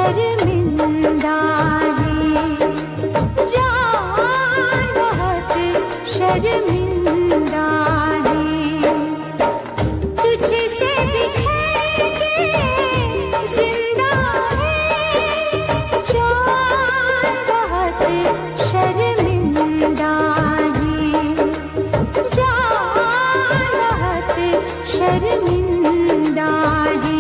शर्मिंदा है, जान बहुत शर्मिंदा है, तुझसे बिछड़ के जिंदा है, जान बहुत शर्मिंदा है, जान बहुत शर्मिंदा है।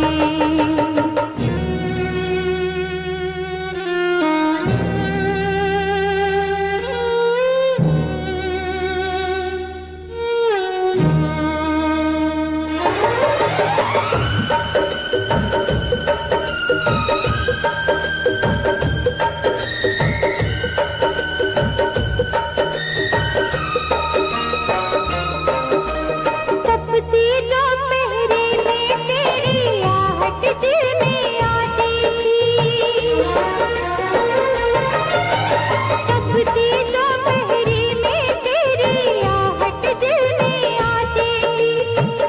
तपती दोपहरी में तेरी आहट दिल में आती थी, तपती दोपहरी में तेरी आहट दिल में आती थी,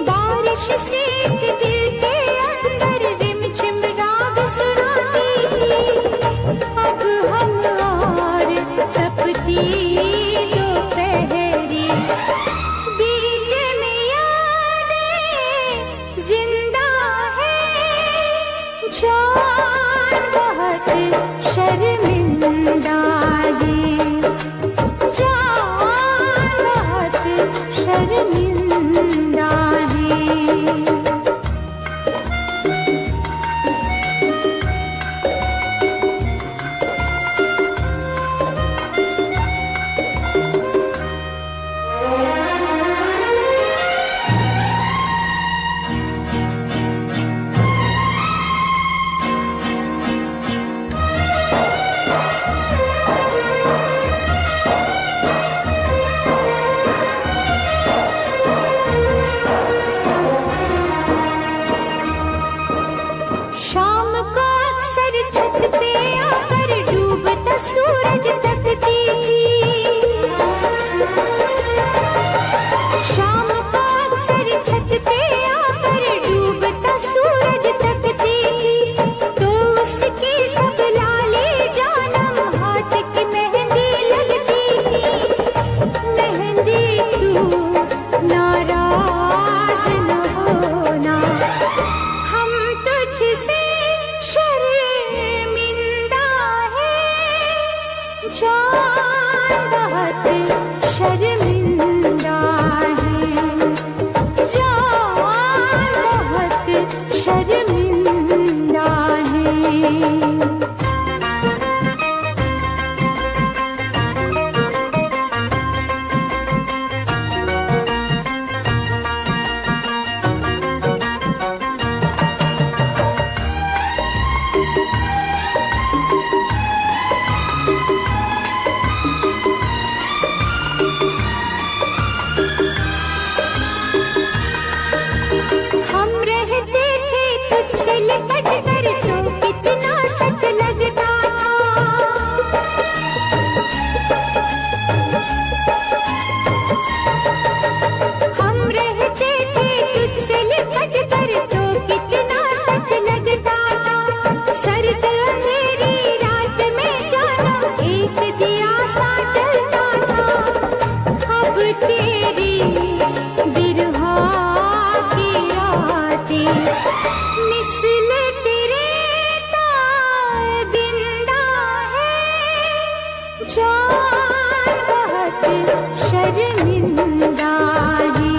बारिश से एक दिल के अंदर रिमझिम राग सुनाती थी। अब हम और तपती दोपहरी, बीच में यादें जिंदा है, जान बहुत शर्मिंदा है, जान बहुत शर्मिंदा है। शाम को अक्सर छत पे आकर डूबता सूरज तकती थी, शाम को अक्सर छत पे आकर डूबता सूरज तकती थी, तो उसकी सब लाले जानम हाथ की मेहंदी लगती थी। मेहंदी तू नाराज न होना, हम तुझसे शर्मिंदा है, जान बहुत शर्मिंदा है, जान बहुत शर्मिंदा है। हम रहते थे तुझसे लिपट कर तो कितना सच लगता था, हम रहते थे तुझसे लिपट कर तो कितना सच लगता था, सर्द अंधेरी रात में जाना एक दिया सा जलता था। अब तेरी बिरहा की रातें मिसल तेरे ताबिंदा है, जान बहुत शर्मिंदा है,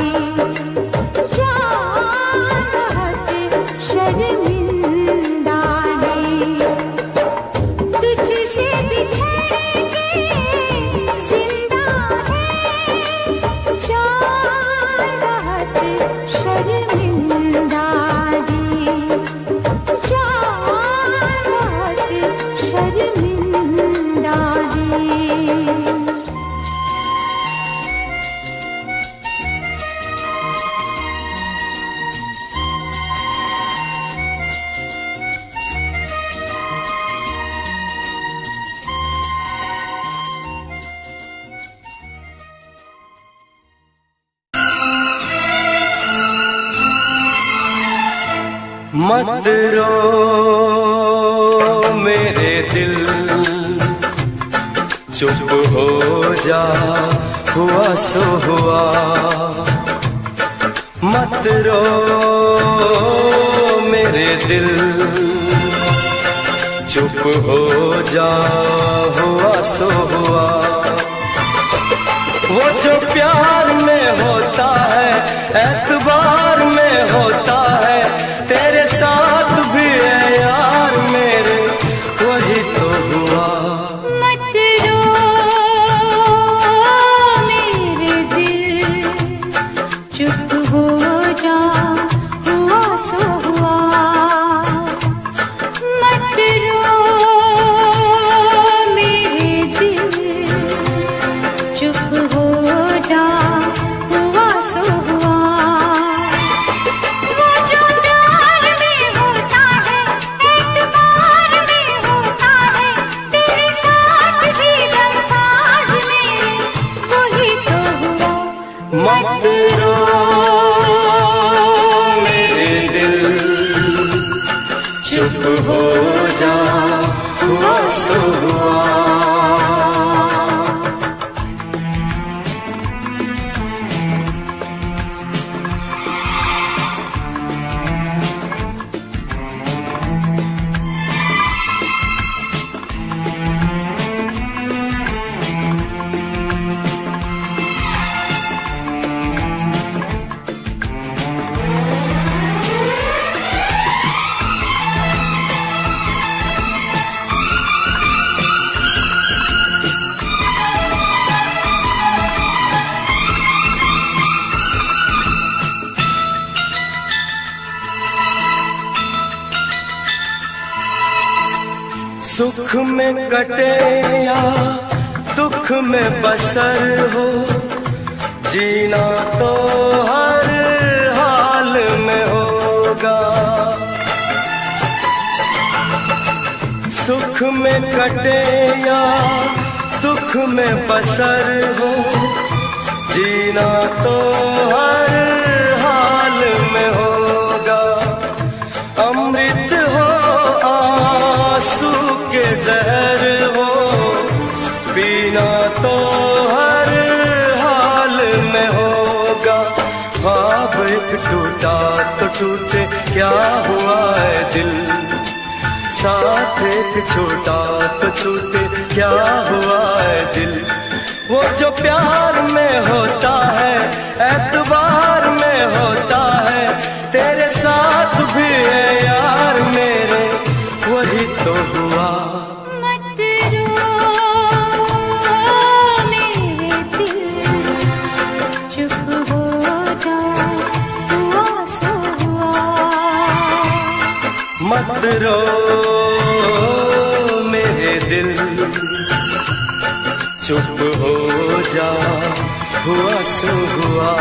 जान बहुत शर्मिंदा है, तुझसे बिछड़ के जिंदा है, जान बहुत शर्मिंदा है, जान बहुत शर्मिंदा है। मत रो चुप हो जा, हुआ सो हुआ। मत रो मेरे दिल, चुप हो जा, हुआ सो हुआ। वो जो प्यार में होता है, एतबार में होता है, तेरे साथ भी है यार मेरे, वही तो हुआ। मत रो मेरे दिल, चुप हो जा, हुआ सो हुआ। मत रो मेरे दिल, चुप हो जा, हुआ सो हुआ। वो जो प्यार में होता है, एतबार में होता है, तेरे साथ भी दमसाज मेरे, वही तो हुआ। मत रो मेरे दिल, चुप हो जा, हुआ सो हुआ। सुख में कटे या दुख में बसर हो, जीना तो हर हाल में होगा। सुख में कटे या दुख में बसर हो, जीना तो हर हाल में होगा। अमृत हो आंसू के जहर हो, पीना तो हर हाल में होगा। ख्वाब एक टूटा तो टूटे, क्या हुआ है दिल, साथ एक छूटा तो छूटे, क्या हुआ है दिल। वो जो प्यार में होता है, एतबार में होता है, तेरे साथ भी है यार मेरे, वही तो हुआ। मत रो मेरे दिल, चुप हो जा, हुआ सो हुआ। मत रो मेरे दिल, चुप हो जा, हुआ सो हुआ।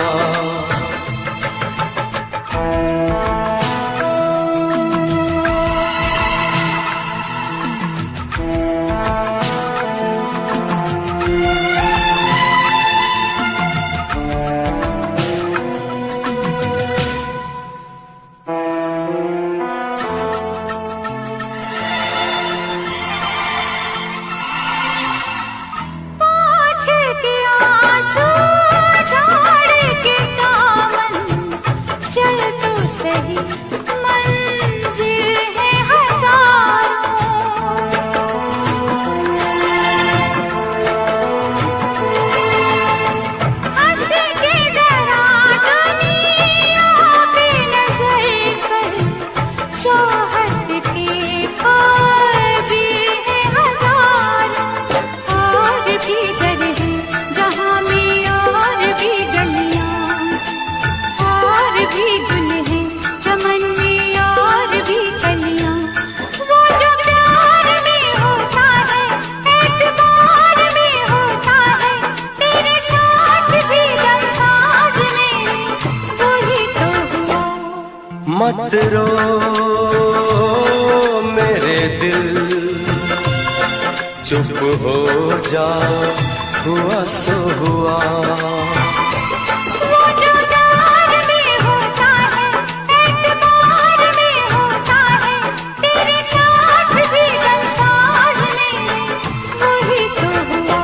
मत रो मेरे दिल, चुप हो जा, हुआ सो हुआ। वो जो प्यार में होता है, एतबार में होता है, तेरे साथ भी संसार में, वही तो हुआ।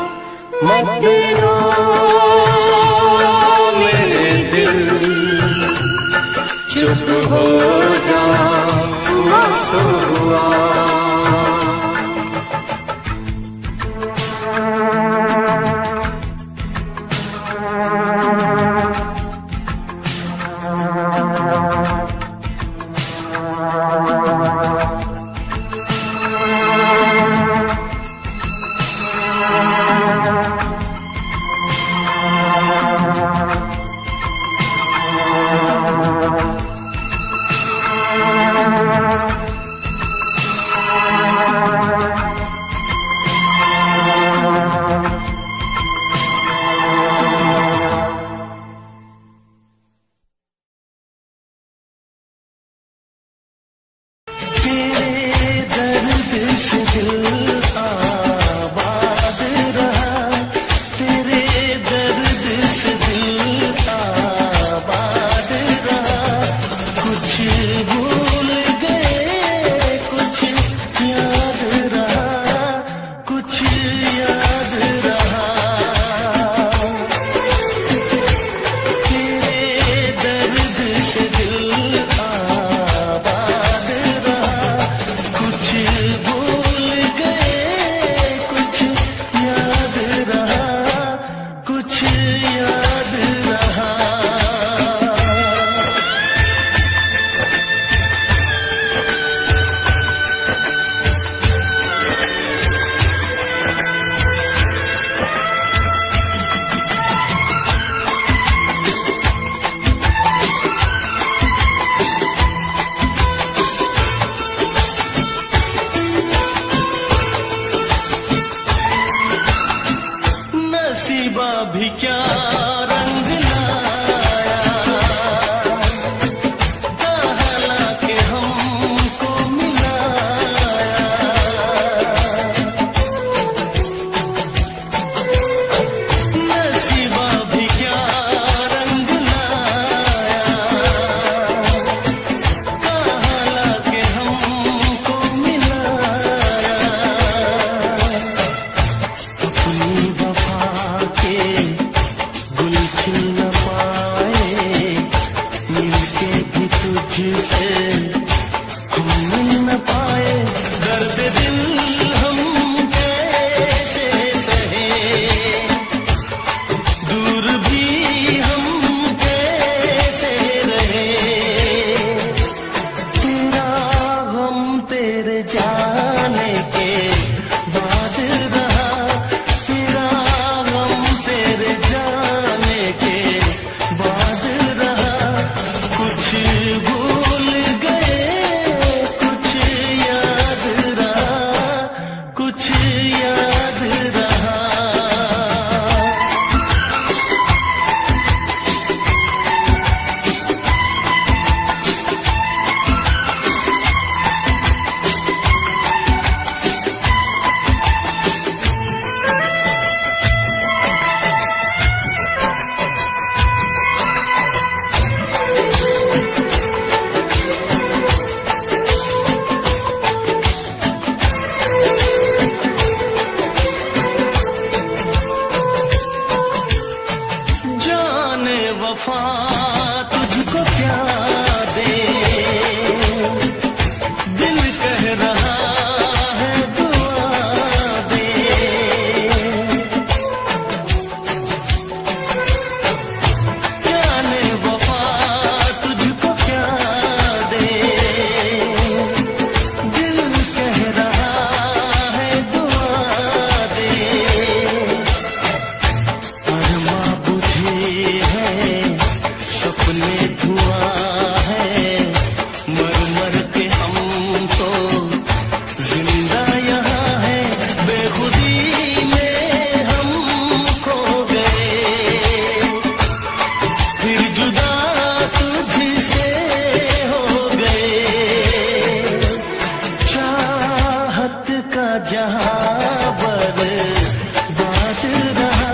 जहां बर्बाद रहा,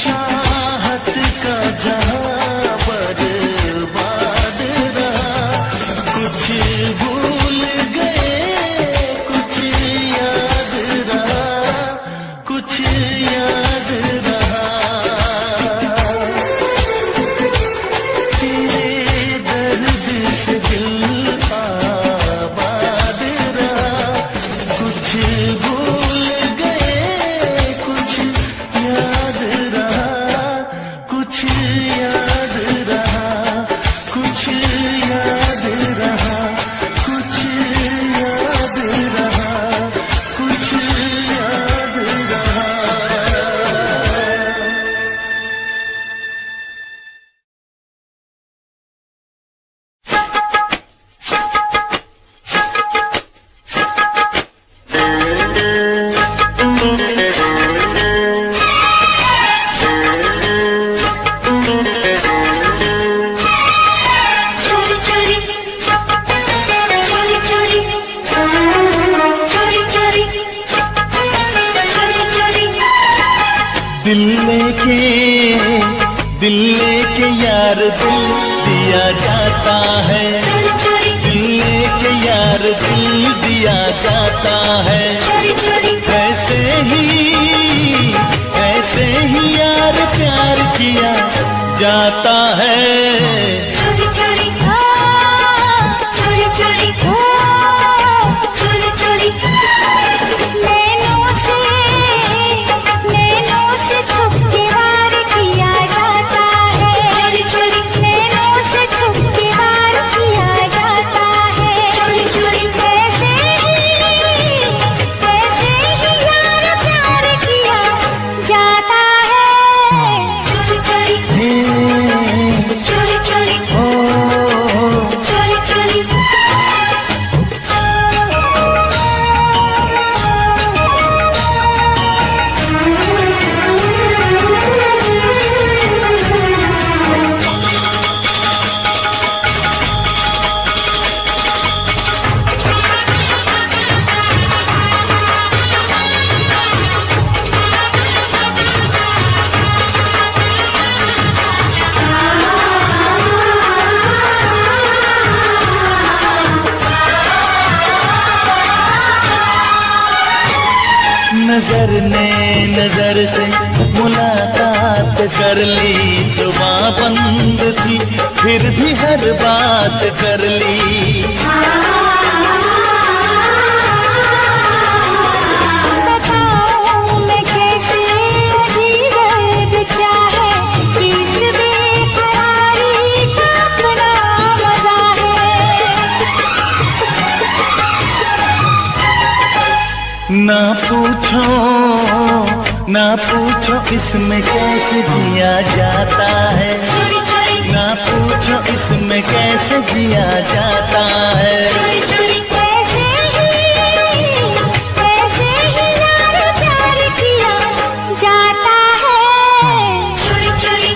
चाहत का जहां बर्बाद रहा। कुछ भूल गए, कुछ याद रहा, कुछ याद रहा। तेरे दर्द से दिल आबाद रहा, कुछ भूल गए, कुछ याद रहा, कुछ याद रहा, कुछ याद रहा, कुछ याद रहा, कुछ याद रहा। चोरी चोरी चोरी चोरी चोरी चोरी चोरी चोरी दिल लेके यार दिल दिया जाता है, दिल लेके यार दिल दिया जाता है। ऐसे ही यार प्यार किया जाता है। चोरी चोरी चोरी चोरी चोरी चोरी नैनों से छुप के वार किया जाता है। चोरी चोरी नैनों से छुप के वार किया जाता है। चोरी चोरी ऐसे ही यार प्यार किया जाता है। चोरी चोरी चोरी चोरी चोरी चोरी नजर ने नजर से मुलाकात कर ली, जुबां बंद थी फिर भी हर बात कर ली। बताऊं मैं कैसे अजीब दर्द क्या है, इस बेकरारी का अपना मजा है। ना पूछो इसमें कैसे जिया जाता है, चोरी चोरी ना पूछो इसमें कैसे जिया जाता है। चोरी चोरी ऐसे ही यार प्यार किया जाता है। चोरी चोरी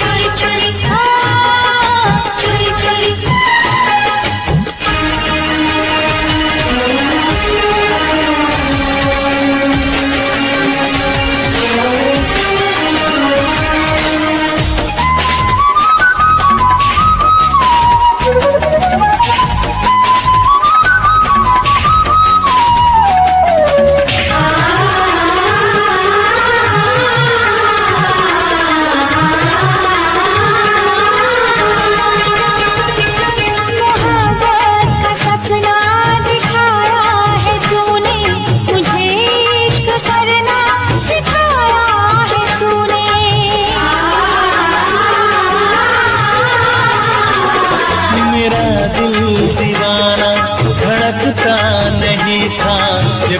चोरी चोरी चोरी चोरी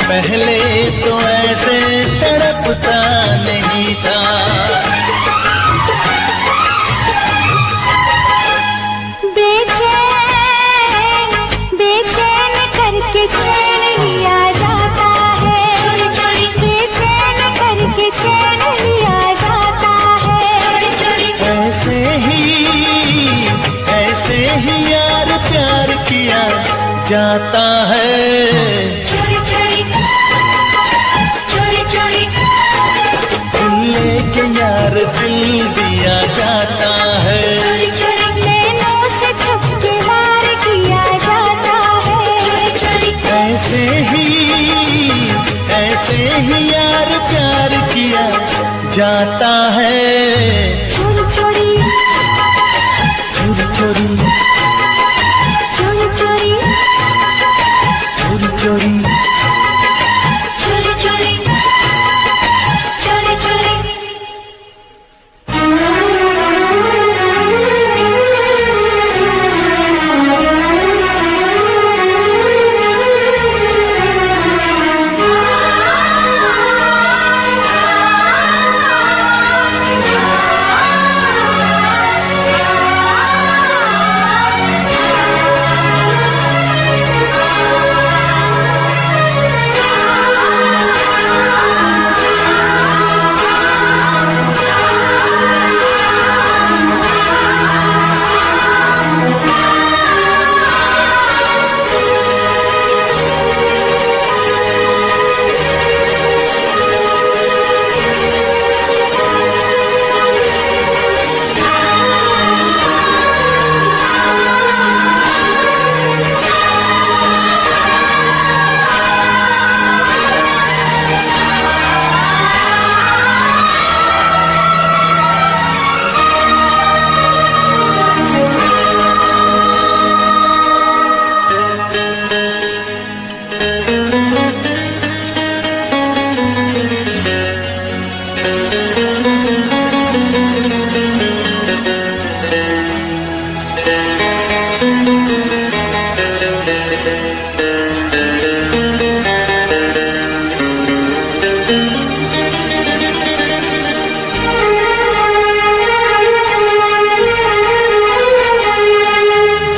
पहले तो ऐसे तड़पता नहीं था। बेचैन बेचैन करके चैन लिया जाता है। बेचैन करके चैन लिया जाता है। ऐसे ही यार प्यार किया जाता है। ऐसे ही यार प्यार किया जाता है। चोरी चोरी चोरी चोरी चोरी चोरी चोरी चोरी चोरी चोरी चोरी चोरी।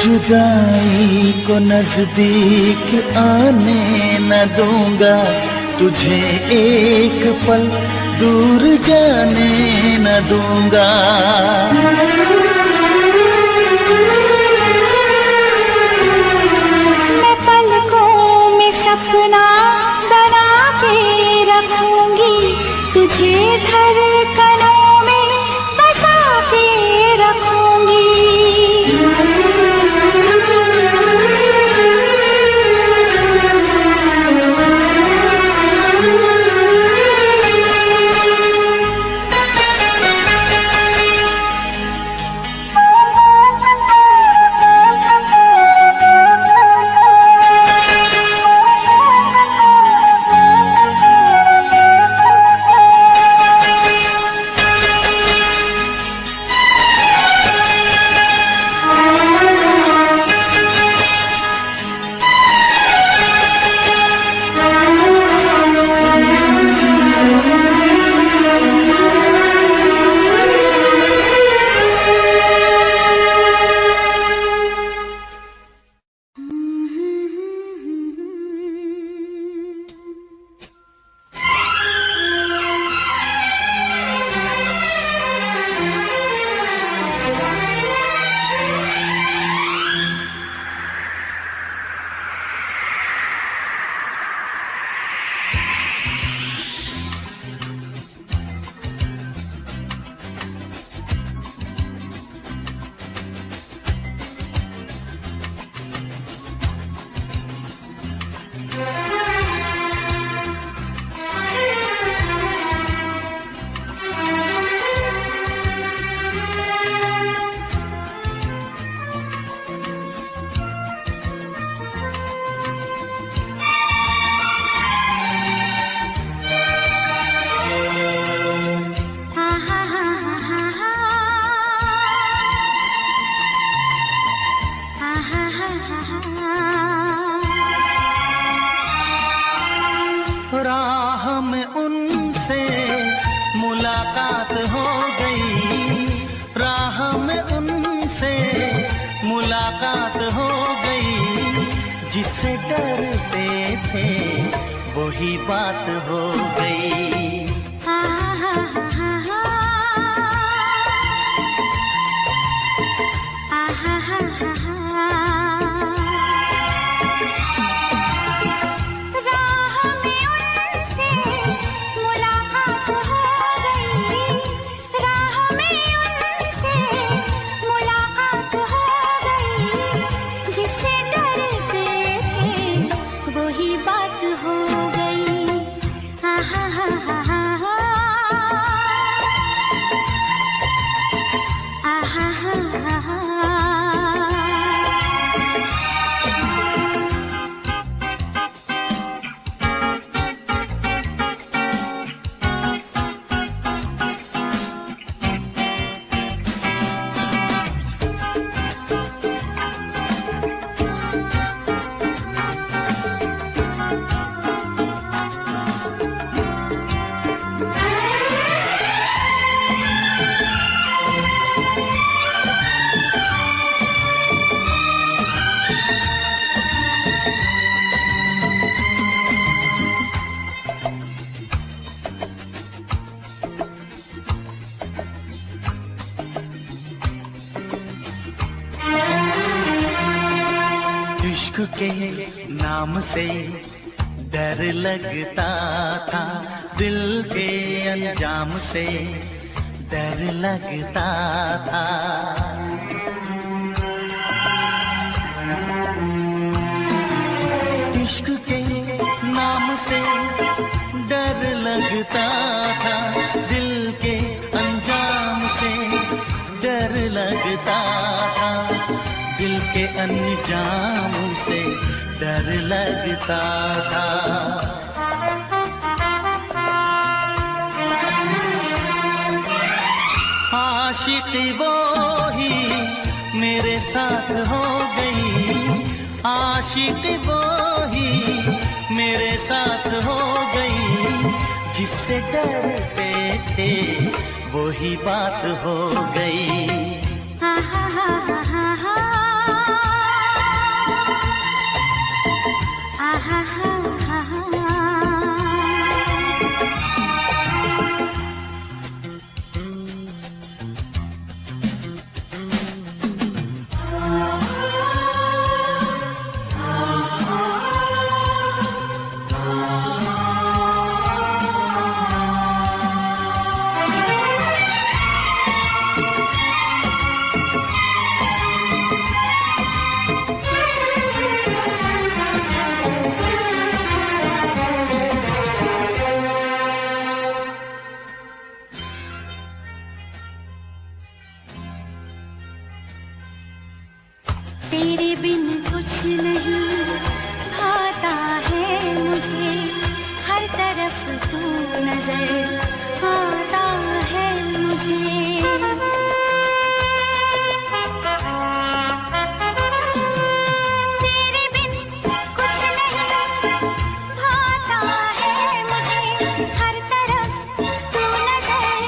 जुदाई को नजदीक आने न दूंगा, तुझे एक पल दूर जाने न दूंगा। मैं पलकों में सपना बना के रखूंगी, तुझे धड़कनों में बसा के रखूंगी। राह में उनसे मुलाकात हो गई, राह में उनसे मुलाकात हो गई। जिससे डरते थे वही बात हो गई। जिससे डरते थे वही के नाम से डर लगता था, दिल के अंजाम से डर लगता था। इश्क के नाम से डर लगता था, दिल के अंजाम से डर लगता था, दिल के अंजाम से डर लगता था। आशिकी वो ही मेरे साथ हो गई, आशिकी वो ही मेरे साथ हो गई, जिससे डरते थे वही बात हो गई। हा हा हा हा हा हा हा हा हा। तेरे बिन कुछ नहीं भाता है मुझे, हर तरफ तू नजर आता है मुझे। तेरे बिन कुछ नहीं भाता है मुझे, हर तरफ तू नजर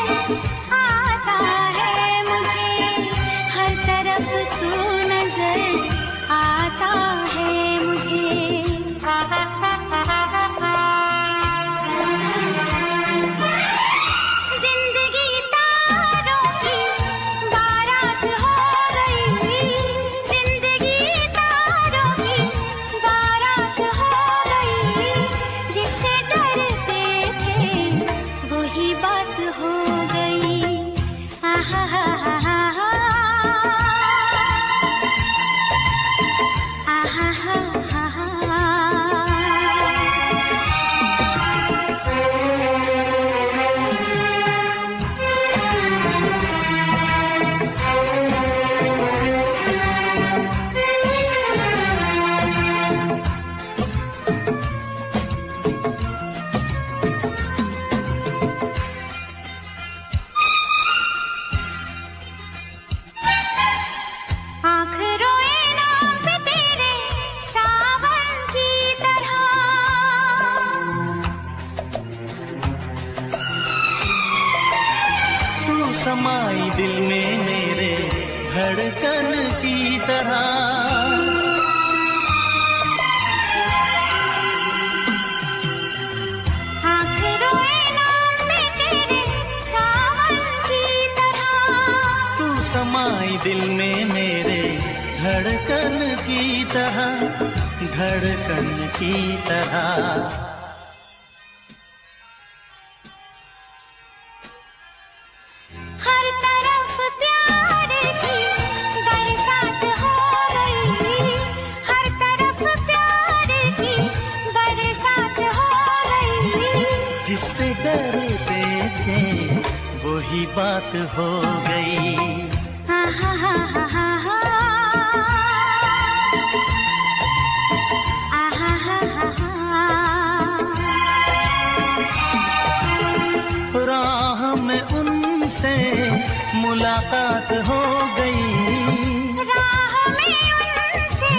आता है मुझे, हर तरफ तू नजर आता है मुझे। जिंदगी तारों की बारात हो गई, जिंदगी तारों की बारात हो गई, जिससे डरते थे वही बात हो गई। आहा हा हा हा हा आहा हा हा हा। आँख रोए नाम पे तेरे सावन की तरह, तू समाई दिल में मेरे धड़कन की तरह, आँख रोए नाम पे तेरे सावन की तरह, तू समाई दिल में मेरे धड़कन की तरह, धड़कन की तरह। हर तरफ प्यार की बरसात हो गई, हर तरफ प्यार की बरसात हो गई, जिससे डरते थे वही बात हो गई। हा हा हा हा हा हा आहा हा हा हा। राह में उनसे मुलाकात हो गई, राह में उनसे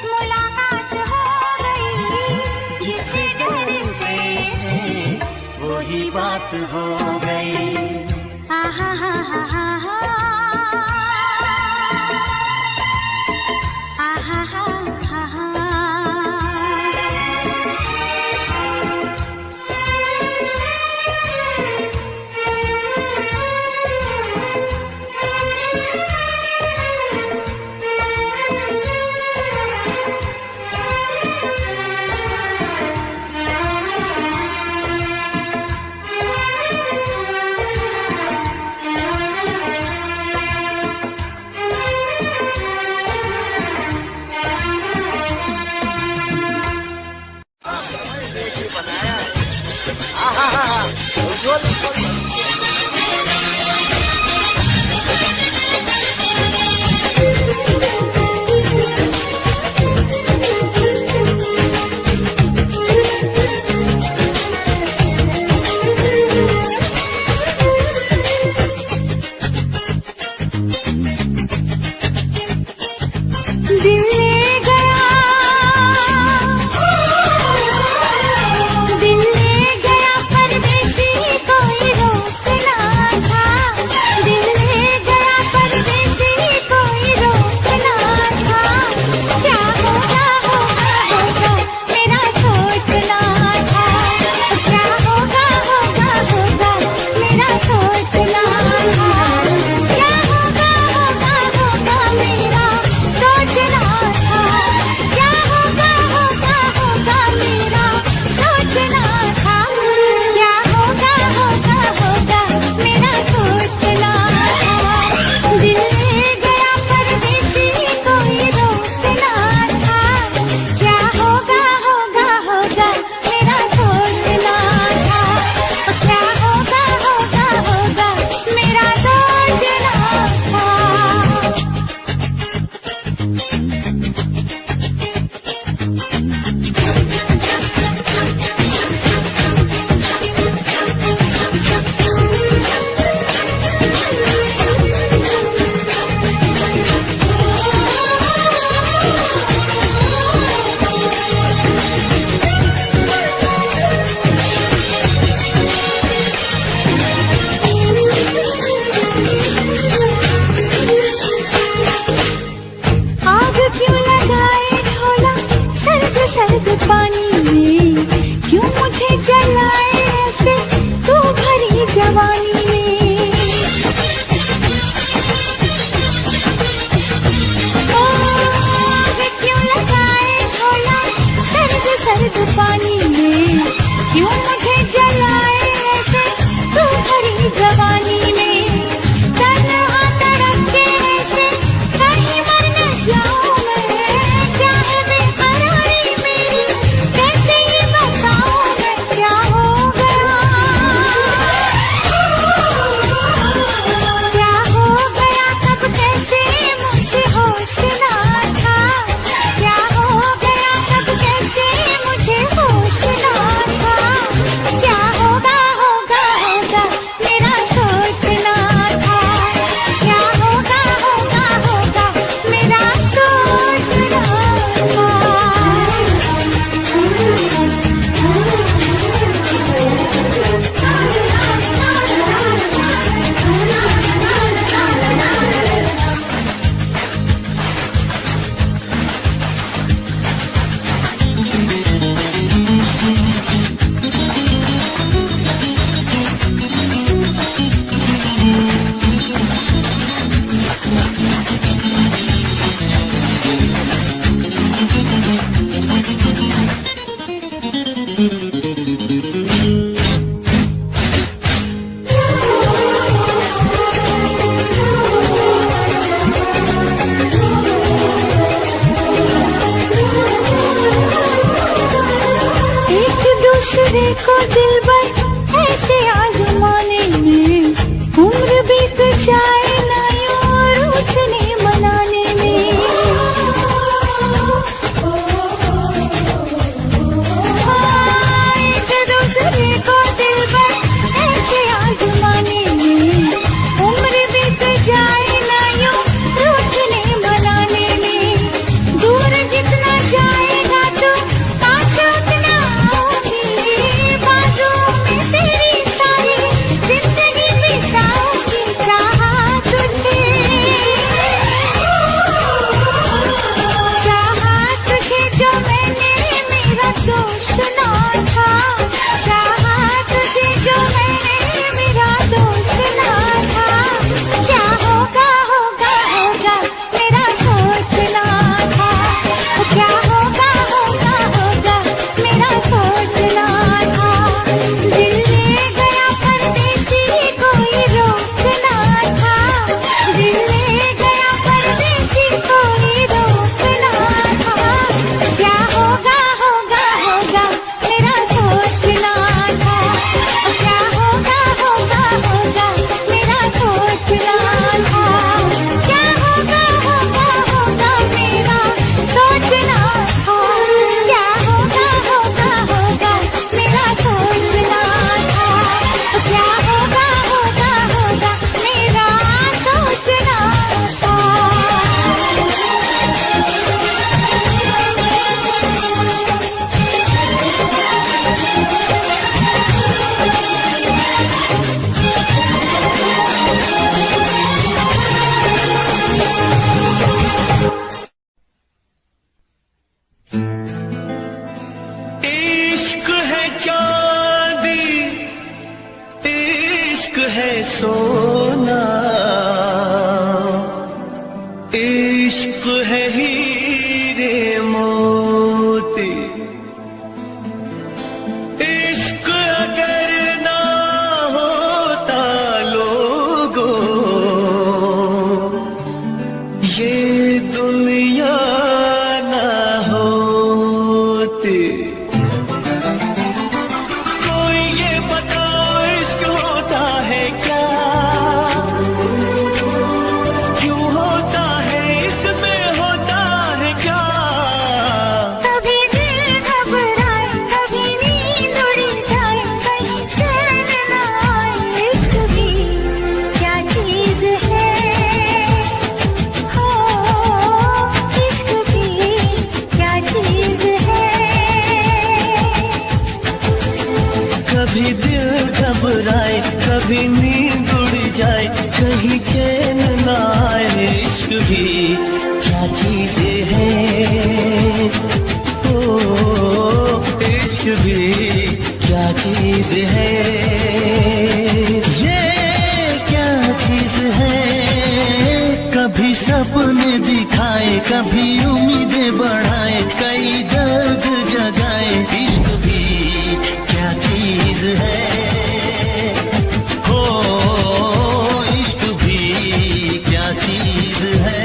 मुलाकात हो गई, जिससे डरते थे वही बात हो गई। आहा हा हा हा हा आहा हा हा हा। दूसरे को दिल भर ऐसे आजमाने में उम्र बीत जाए ना यूं रूठने मनाने में। हाँ, एक दूसरे को दिल भर ऐसे आजमाने में उम्र बीत जाए ना यूं रूठने मनाने में। दूर जितना जाएगा तू पास उतना आऊंगी, बाजू में तेरी सारी जिंदगी बिताऊंगी। चाहा तुझे जो मैंने मेरा दोष ना था, चाहा तुझे जो मैंने मेरा दोष ना था। क्या होगा होगा होगा मेरा सोचना था, क्या होगा होगा होगा मेरा सोचना था। दिल ले गया परदेसी कोई रोकना था, दिल ले गया परदेसी कोई रोकना था। क्या होगा होगा होगा मेरा सोचना था, क्या होगा होगा होगा मेरा सोचना था। क्या होगा होगा होगा मेरा सोचना था, क्या होगा होगा होगा मेरा सोचना था। क्या होगा होगा होगा मेरा सोचना था। इश्क है चांदी, इश्क है सोना, इश्क है हीरे मोती। इश्क अगर ना होता लोगों, ये दुनिया ना होती। कोई ये बताओ इश्क होता है क्या, क्यों होता है, इसमें होता है क्या। कभी दिल घबराए, कभी नींद उड़ जाए, कहीं चैन न आए। इश्क भी क्या चीज है, हो इश्क भी क्या चीज है। कभी दिल घबराए, कभी नींद उड़ जाए, कहीं चैन न आए। इश्क भी क्या चीज है, ओ इश्क भी क्या चीज है। ये क्या चीज है, कभी सपने दिखाए, कभी उम्मीदें बढ़ाए, कई दर्द जगाए। इश्क भी क्या चीज है, हो इश्क भी क्या चीज है।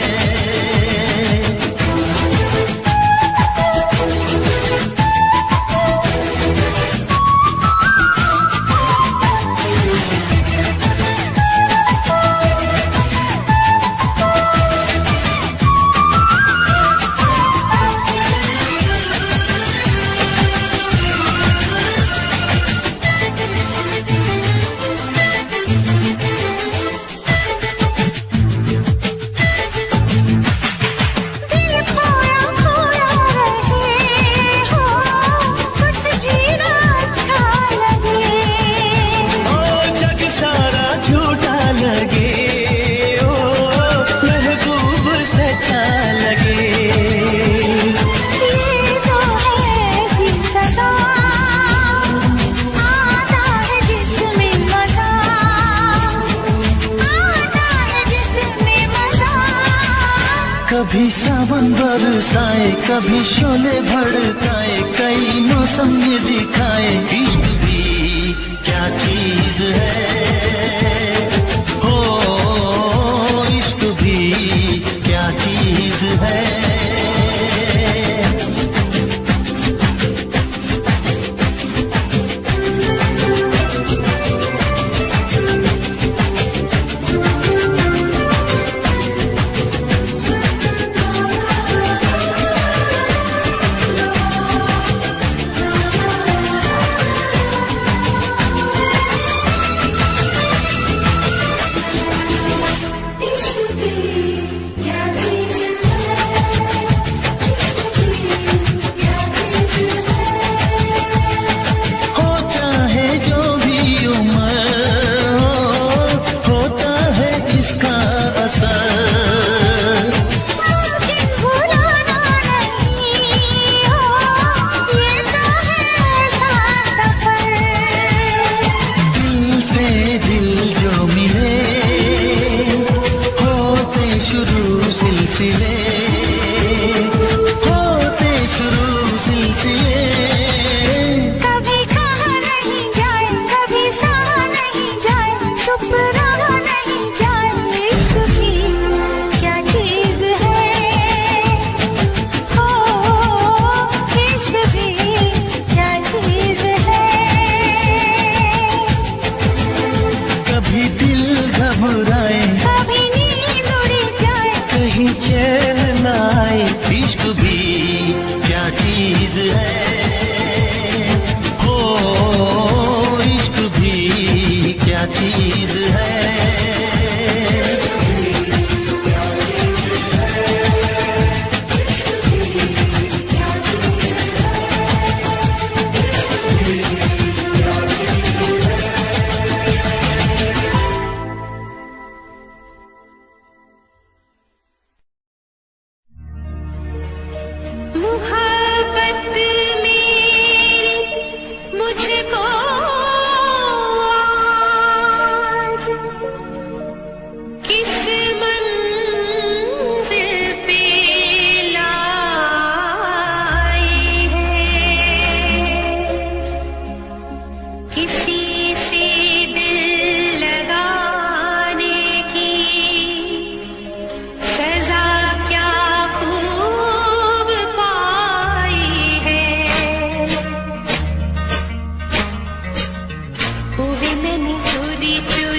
दिल खोया खोया रहे हो, कुछ भी ना अच्छा लगे। ओ जग सारा झूठा लगे, ओ महबूब सच्चा लगे। ये तो है ऐसी सदा, आता है जिसमें मजा, आता है जिसमें मजा। कभी सावन बरसाए, कभी शोले भड़काए, कई मौसम ये दिखाए। इश्क भी क्या चीज है, हो इश्क भी क्या चीज है।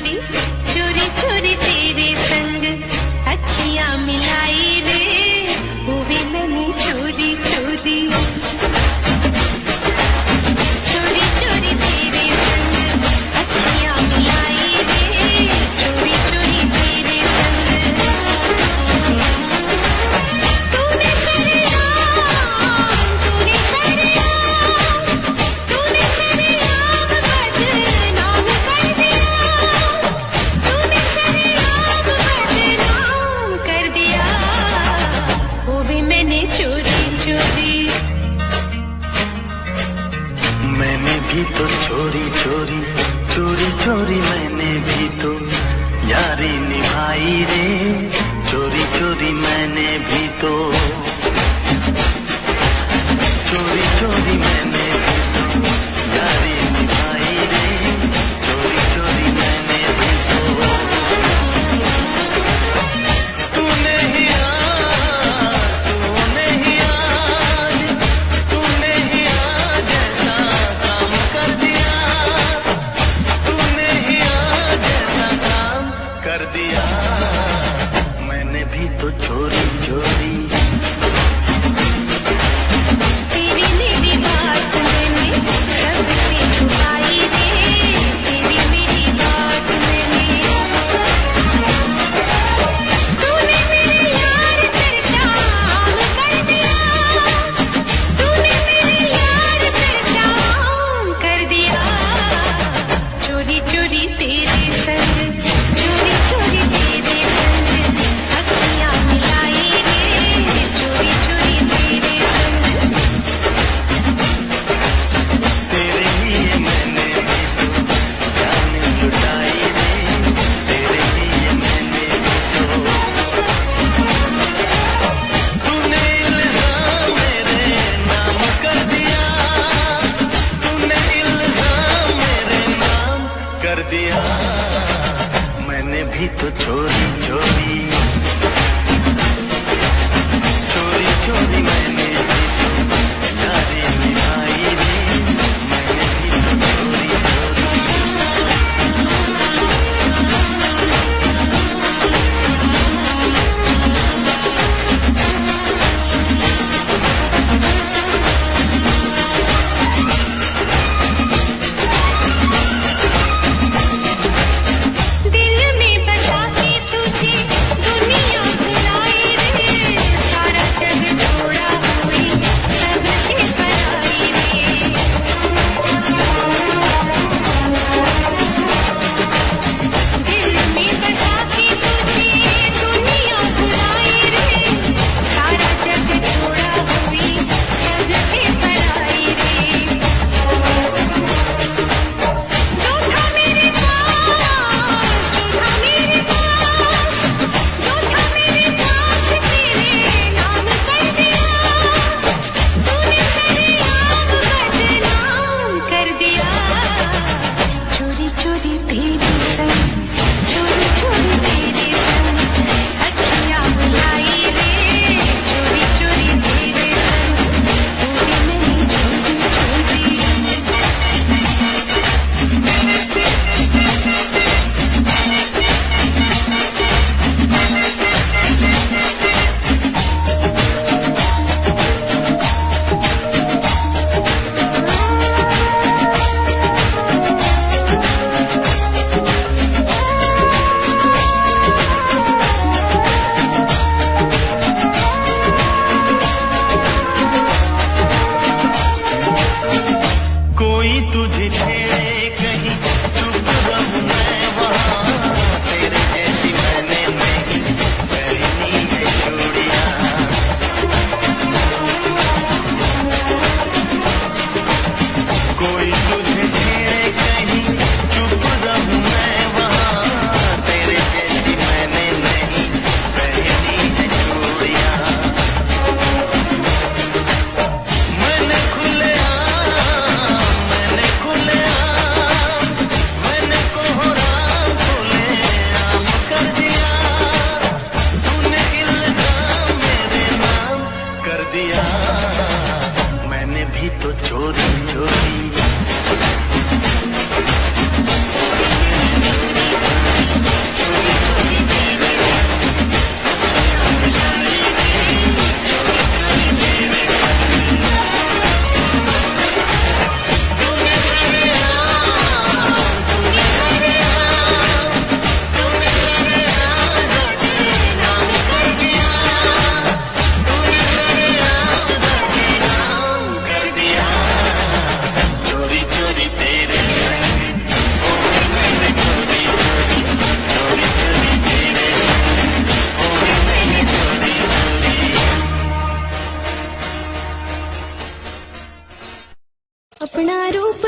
चोरी चोरी चोरी तेरे संग अखियां मिलाई रे, वो भी मैंने चोरी चोरी चोरी चोरी तेरे संग अखियां मिलाई रे, चोरी चोरी तेरे संग तूने सरेआम तूने सरेआम तूने सरेआम बदनाम कर दिया, तूने सरेआम बदनाम कर दिया, वो भी मैंने चोरी चोरी मैंने भी तो चोरी चोरी चोरी चोरी मैंने भी तो यारी निभाई रे, चोरी चोरी मैंने भी तो चोरी चोरी मैंने भी तो यारी निभाई रे, चोरी चोरी मैंने भी तो तूने ही आज तूने ही आज ऐसा काम कर दिया, तूने ही आज ऐसा काम कर दिया, मैंने भी तो चोरी चोरी तेरी मेरी बात मैंने सबसे छुपाई रे, तेरी मेरी बात मैंने तूने मेरे यार चर्चा आम कर दिया, तूने मेरे यार चर्चा आम कर दिया, चोरी चोरी तेरे संग चोरी चोरी तेरे संग अखियां मिलाई रे, चोरी चोरी तेरे संग तेरे लिए मैंने भी तो जान लुटाई रे, तेरे लिए मैंने भी तो तूने इल्जाम मेरे नाम कर दिया, तूने इल्जाम मेरे नाम कर दिया, मैंने भी तो चोरी चोरी चोरी चोरी मैंने भी तो यारी निभाई रे, मैंने भी तो चोरी चोरी दिल में बसा के तुझे दुनिया भुलाई रे, सारा जग छोड़ा हुई सबसे पराई रे, दिल में बसा के तुझे दुनिया भुलाई रे, सारा जग छोड़ा हुई सबसे पराई रे, जो था मेरे पास जो था मेरे पास जो था मेरे पास तेरे नाम कर दिया, तूने सरेआम बदनाम कर दिया, चोरी चोरी तेरे संग चोरी चोरी तेरे संग अखियां मिलाई रे, चोरी चोरी तेरे संग वो भी मैंने चोरी चोरी कोई तुझे छेड़े कहीं चुप रहूं मैं वहाँ, तेरे जैसी मैंने नहीं पहनी है चूड़ियाँ, कोई तुझे छेड़े कहीं चुप रहूं मैं वहाँ, तेरे जैसी मैंने नहीं पहनी है चूड़ियाँ, मैंने खुलेआम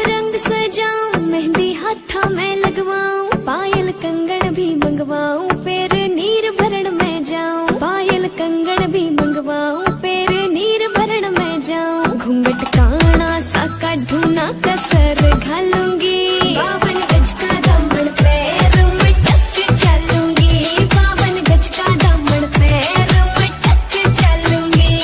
रंग सजाऊं, मेहंदी हाथा में लगवाऊं, पायल कंगन भी मंगवाऊं, फिर नीर भरण में जाऊं। पायल कंगन भी मंगवाऊं, फिर नीर भरण में जाऊं। घूंघट काना सा काढूं कसर घालूंगी, 52 गज का दामन पैर में टक चलूंगी, 52 गज का दामन पैर में टक चलूंगी।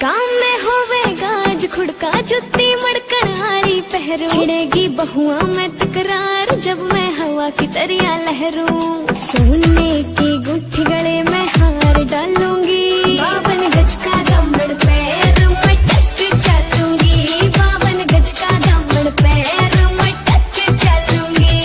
गाँव में होवेगा आज खुड़का, जुत्ती मड़कन हाली पहरू, छिड़ेगी बहुआ में तकरार जब मैं हवा की तरिया लहरूं। सोने की गुट्ठी गले में हार डालूंगी, 52 गज का दामन पैर में टक चलूंगी, 52 गज का दामन पैर में टक चलूंगी।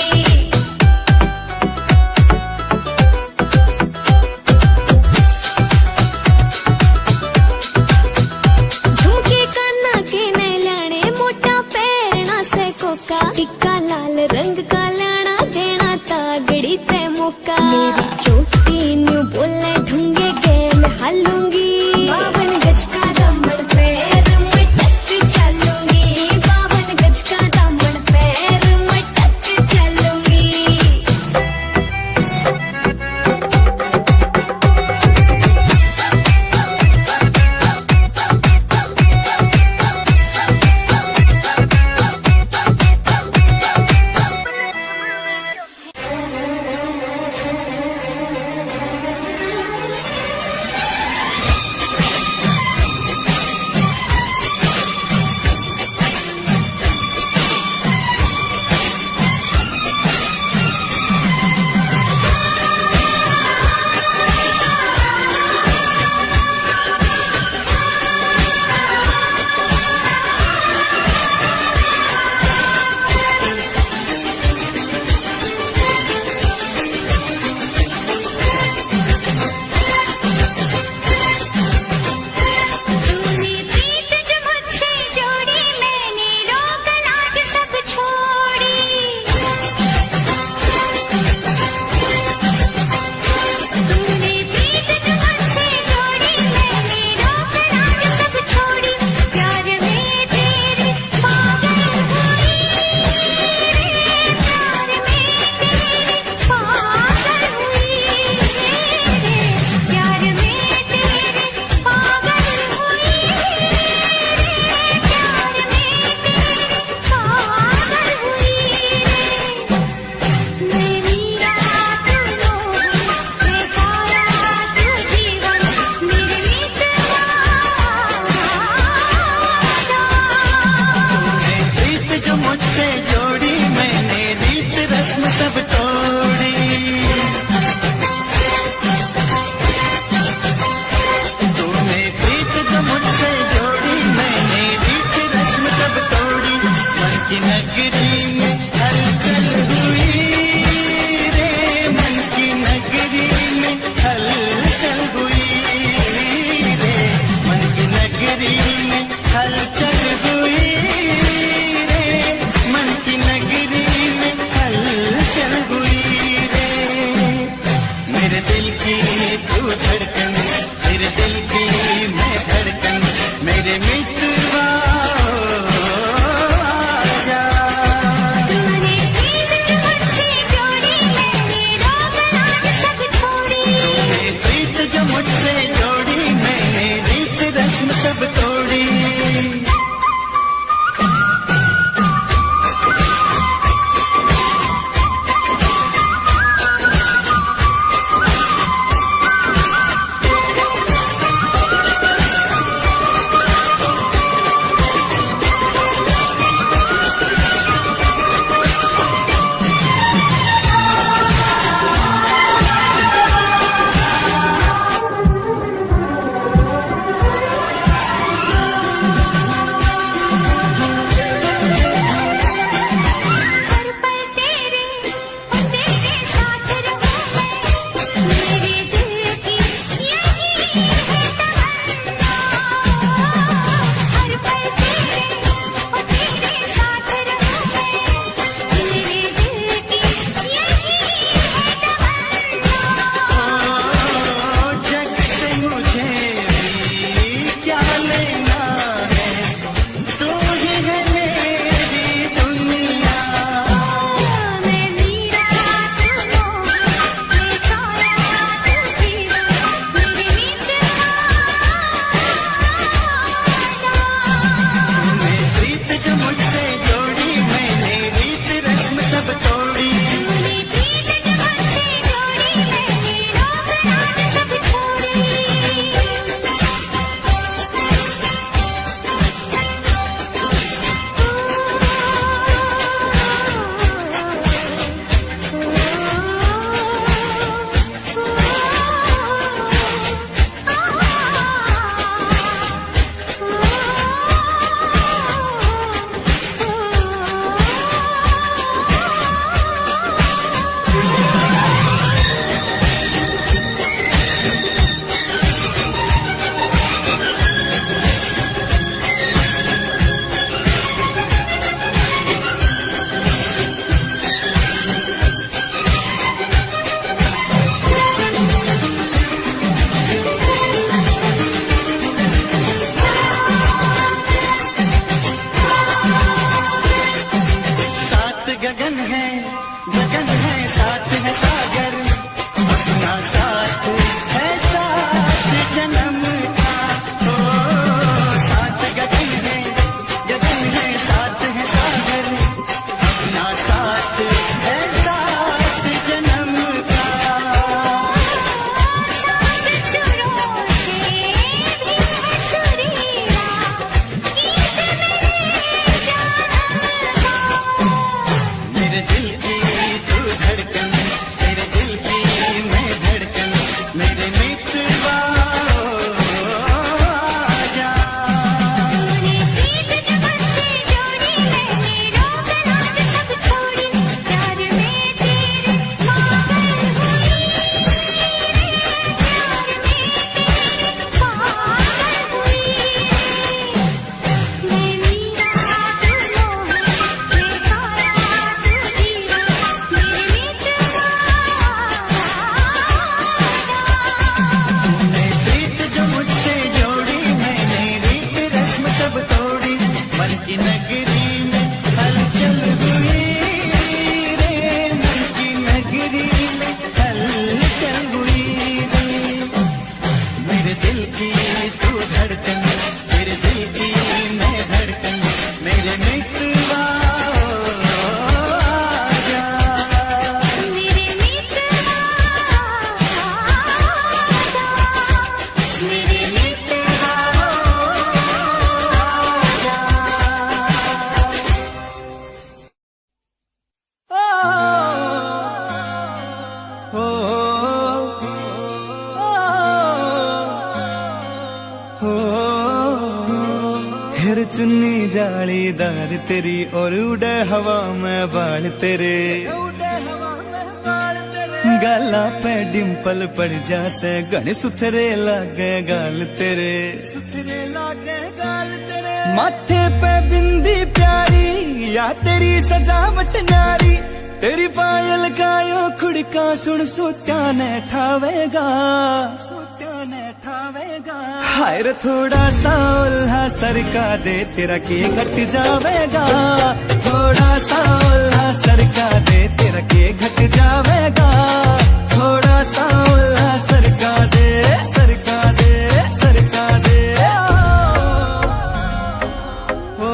झुमके काना के ने लाने, मोटा पैरना से कोका, टिक्का लाल रंग का लाना, देना तागड़ी ते मौका। मेरी चोटी न्यू बोले ढूंगे गेल हालूंगी, 52 गज का दामन पैर में टक चलूंगी, 52 गज का दामन पैर में टक चलूंगी। गगन है साथ है सागर, अपना साथ है साथ जन्म का। ओ साथ गगन है साथ है सागर, अपना साथ है साथ जन्म का। मेरे दिल की तू धड़कन, मेरे दिल की मैं धड़कन, मेरे मित्रवा आजा। तूने प्रीत जो मुझसे जोड़ी, मैंने रीत रस्म सब तोड़ी, मन की नगरी में हलचल हुई रे, मन की नगरी में हलचल हुई रे। मेरे दिल की तू धड़कन, मेरे दिल की मैं धड़कन, मेरे मित्रवा आजा। मेरे मित्रवा फिर चुन्नी जालीदार तेरी और उड़े हवा में बाल तेरे, गाला पे डिम्पल पड़ जासे गण सुथरे लागे गाल तेरे, माथे पे बिंदी प्यारी या तेरी सजावट न्यारी, तेरी पायल गायो खुड़का सुन सोत्या ने ठावेगा, हाय रे थोड़ा सा उल्हा सरका दे तेरा के घट जावेगा, थोड़ा सा उल्हा सरका दे तेरा के घट जावेगा, थोड़ा सा उल्हा सरका दे सरका दे सरका दे। ओ,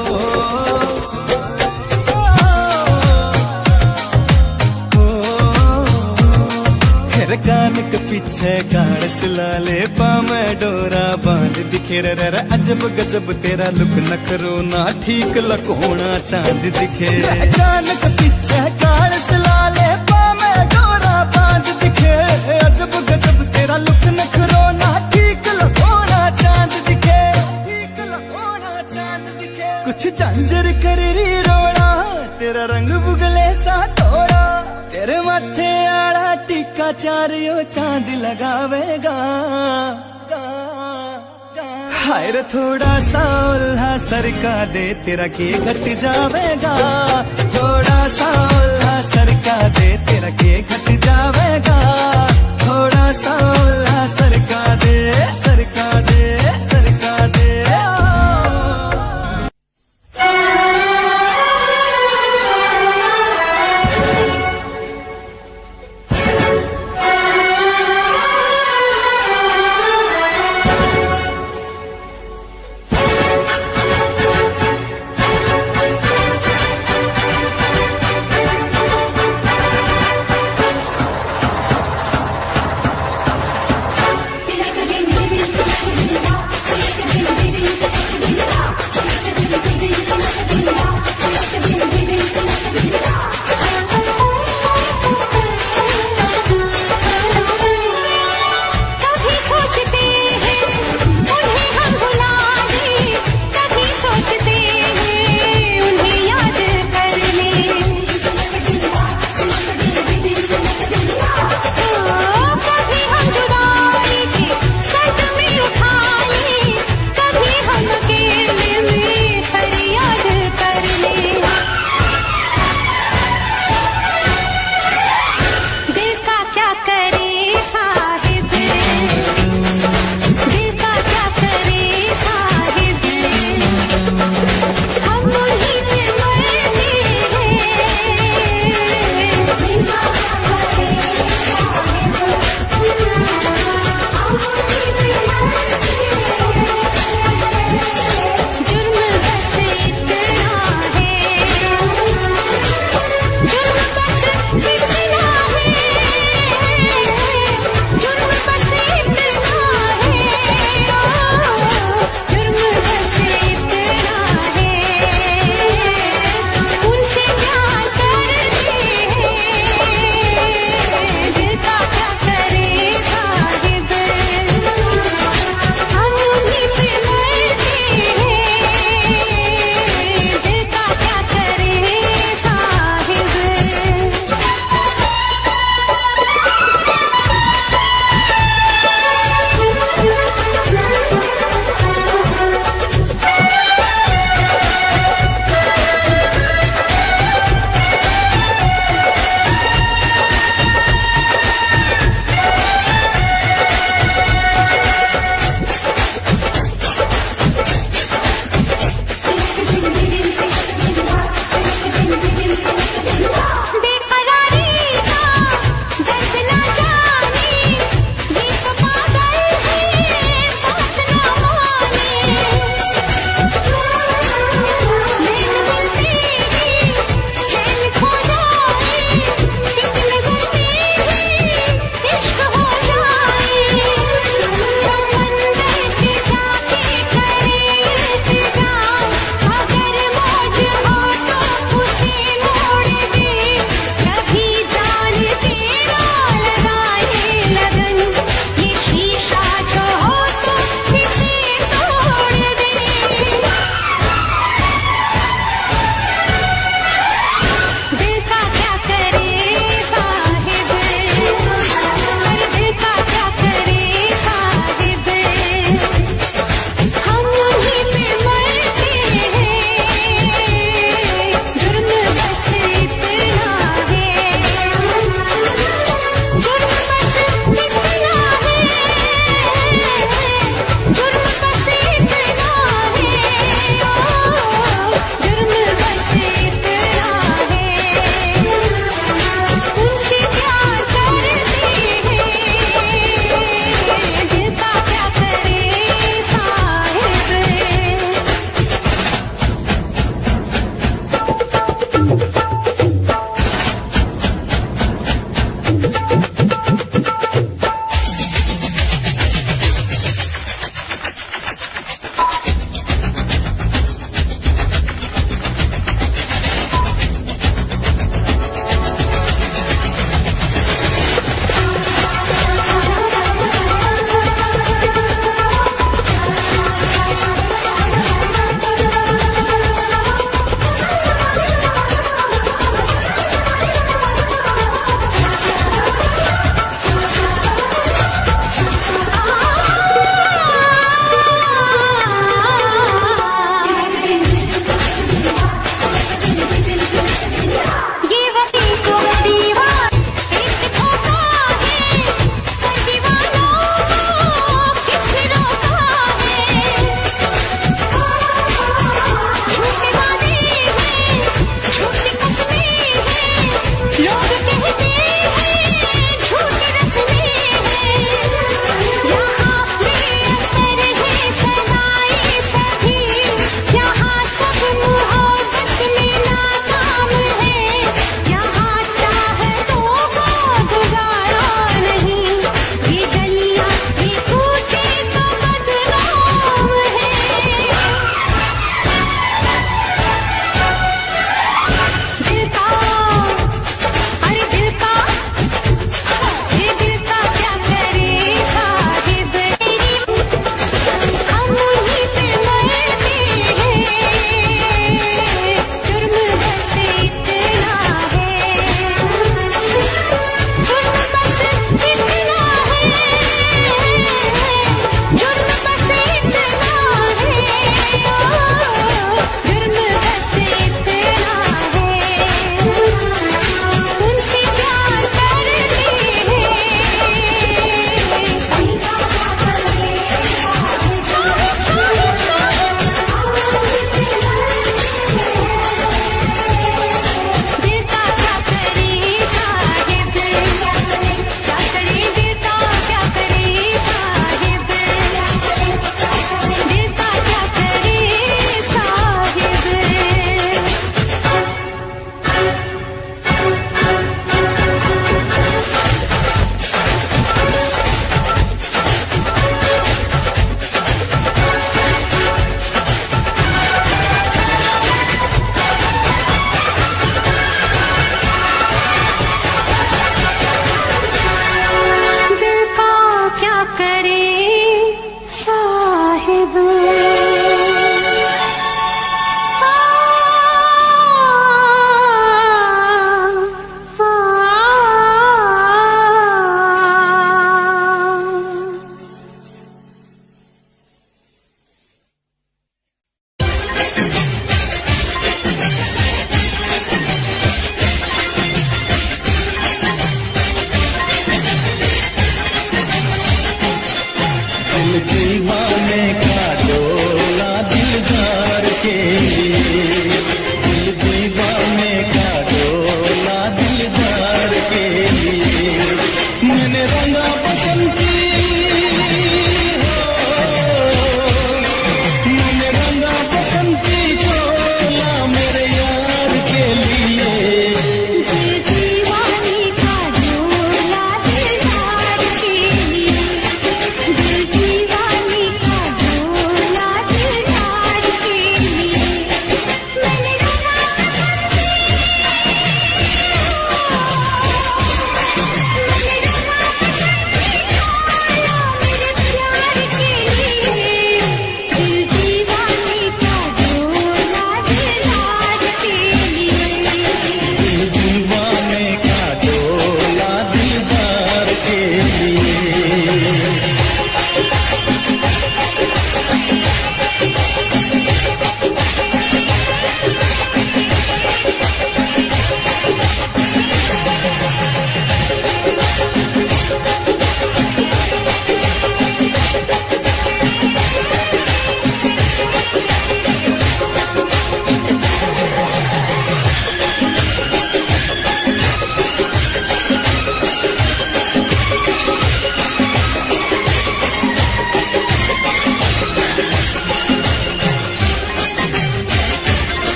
फिर कान के पीछे गाड़ सुलाले पामे डोरा बांध दिखे रे अजब गजब तेरा लुक नखरो ना ठीक लकोना चांद दिखे। कान के पीछे गाड़ सुलाले पामे डोरा बांध दिखे, अजब गजब तेरा लुक नखरो ना ठीक लकोना चांद दिखे, ठीक लकोना चांद दिखे। कुछ झांझर कर री रोड़ा तेरा रंग बुगले सा थोड़ा, तेरे माथे आड़ा टीका चारियो चांद लगावेगा, हाय रे थोड़ा सा उल्हा सरका दे तेरा के घट जावेगा, थोड़ा सा उल्हा सरका दे तेरा के घट जावेगा, थोड़ा सा उल्हा सरका दे सरका दे सरका दे।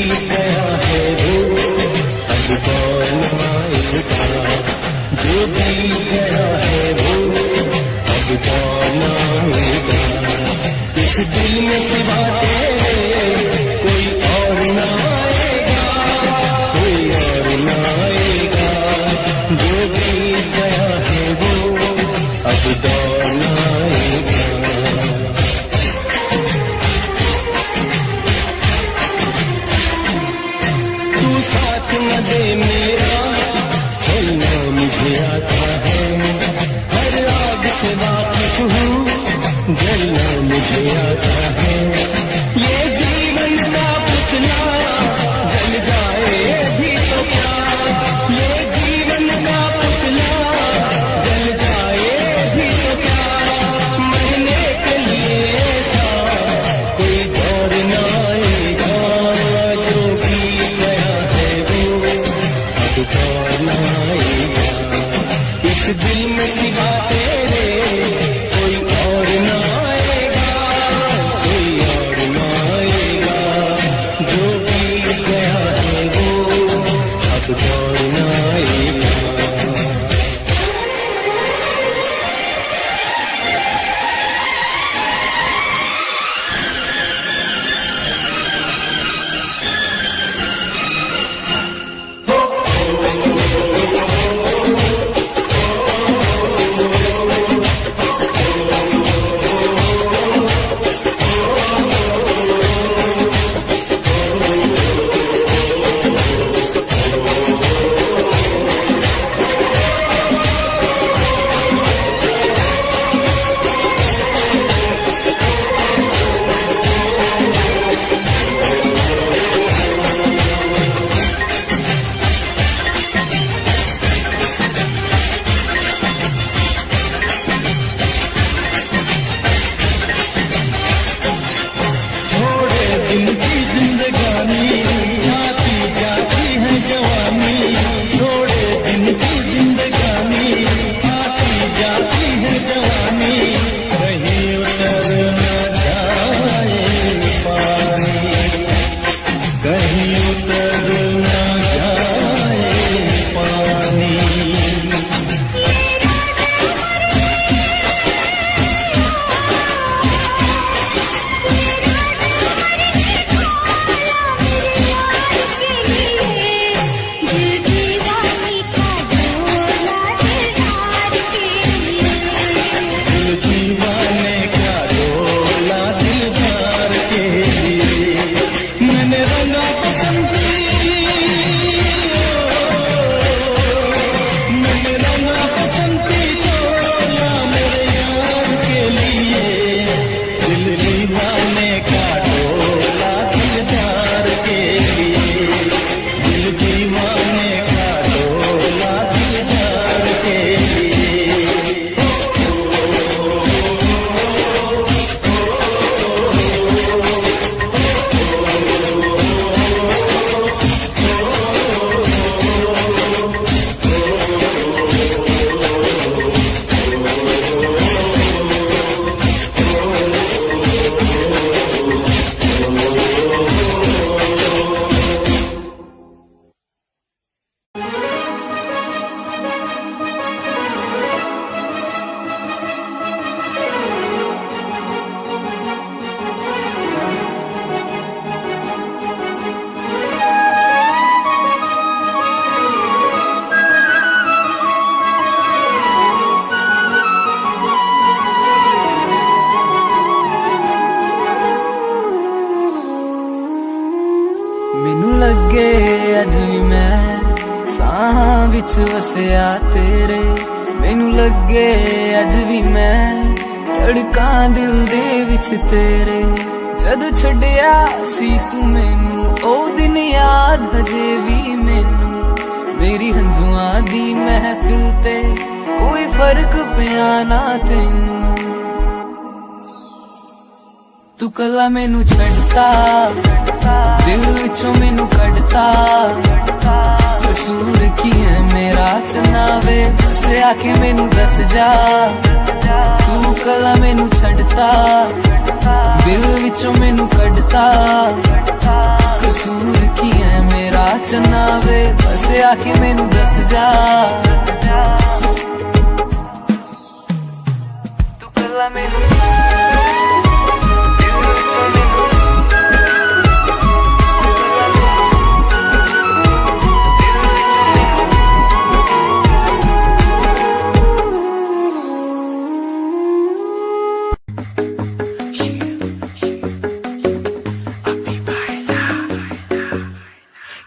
बीत गया है वो अब कौन आएगा, जो बीत गया है वो अब कौन आएगा। इस दिल में सिवा तेरे कोई और ना आएगा, कोई और ना आएगा, जो बीत गया है वो अब कौन आएगा। तू साथ न दे मेरा चलना मुझे आता है, हर आग से वाकिफ हूँ जलना मुझे आता है। ये जीवन का पुतला जल जाए भी तो क्या, ये जीवन का पुतला जल जाए भी तो क्या, मरने के लिए था कोई दौर न आएगा, जो बीत गया है वो अब कौन आएगा। इस दिल में सिवा तेरे कोई और ना आएगा, कोई और ना आएगा, जो बीत गया है वो अब कौन ना आएगा। ਲੱਗੇ ਅੱਜ ਵੀ ਮੈਂ ਸਾਹਾਂ ਵਿੱਚ ਵਸਿਆ ਤੇਰੇ, ਮੈਨੂੰ ਲੱਗੇ ਅੱਜ ਵੀ ਮੈਂ ਧੜਕਾਂ ਦਿਲ ਦੇ ਵਿੱਚ ਤੇਰੇ। ਜਦ ਛੱਡਿਆ ਸੀ ਤੂੰ ਮੈਨੂੰ ਉਹ ਦਿਨ ਯਾਦ ਹਜੇ ਵੀ ਮੈਨੂੰ, ਮੇਰੀ ਹੰਝੂਆਂ ਦੀ ਮਹਿਫਿਲ ਤੇ ਕੋਈ ਫਰਕ ਪਿਆ ਨਾ ਤੈਨੂੰ। ਤੂੰ ਕੱਲਾ ਮੈਨੂੰ ਛੱਡਤਾ, ਦਿਲ ਵਿੱਚੋਂ ਮੈਨੂੰ ਕੱਢਤਾ, ਕਸੂਰ ਕੀ ਹੈ ਮੇਰਾ ਚਨਾਵੇ, ਬਸ ਆ ਕੇ ਮੈਨੂੰ ਦੱਸ ਜਾ, ਤੂੰ कला मैनू छड़ता, दिल विचों मैनू कढ़ता। कसूर की है मेरा चन्ना वे, बस आके मैनू दस जा। तू कला मैनू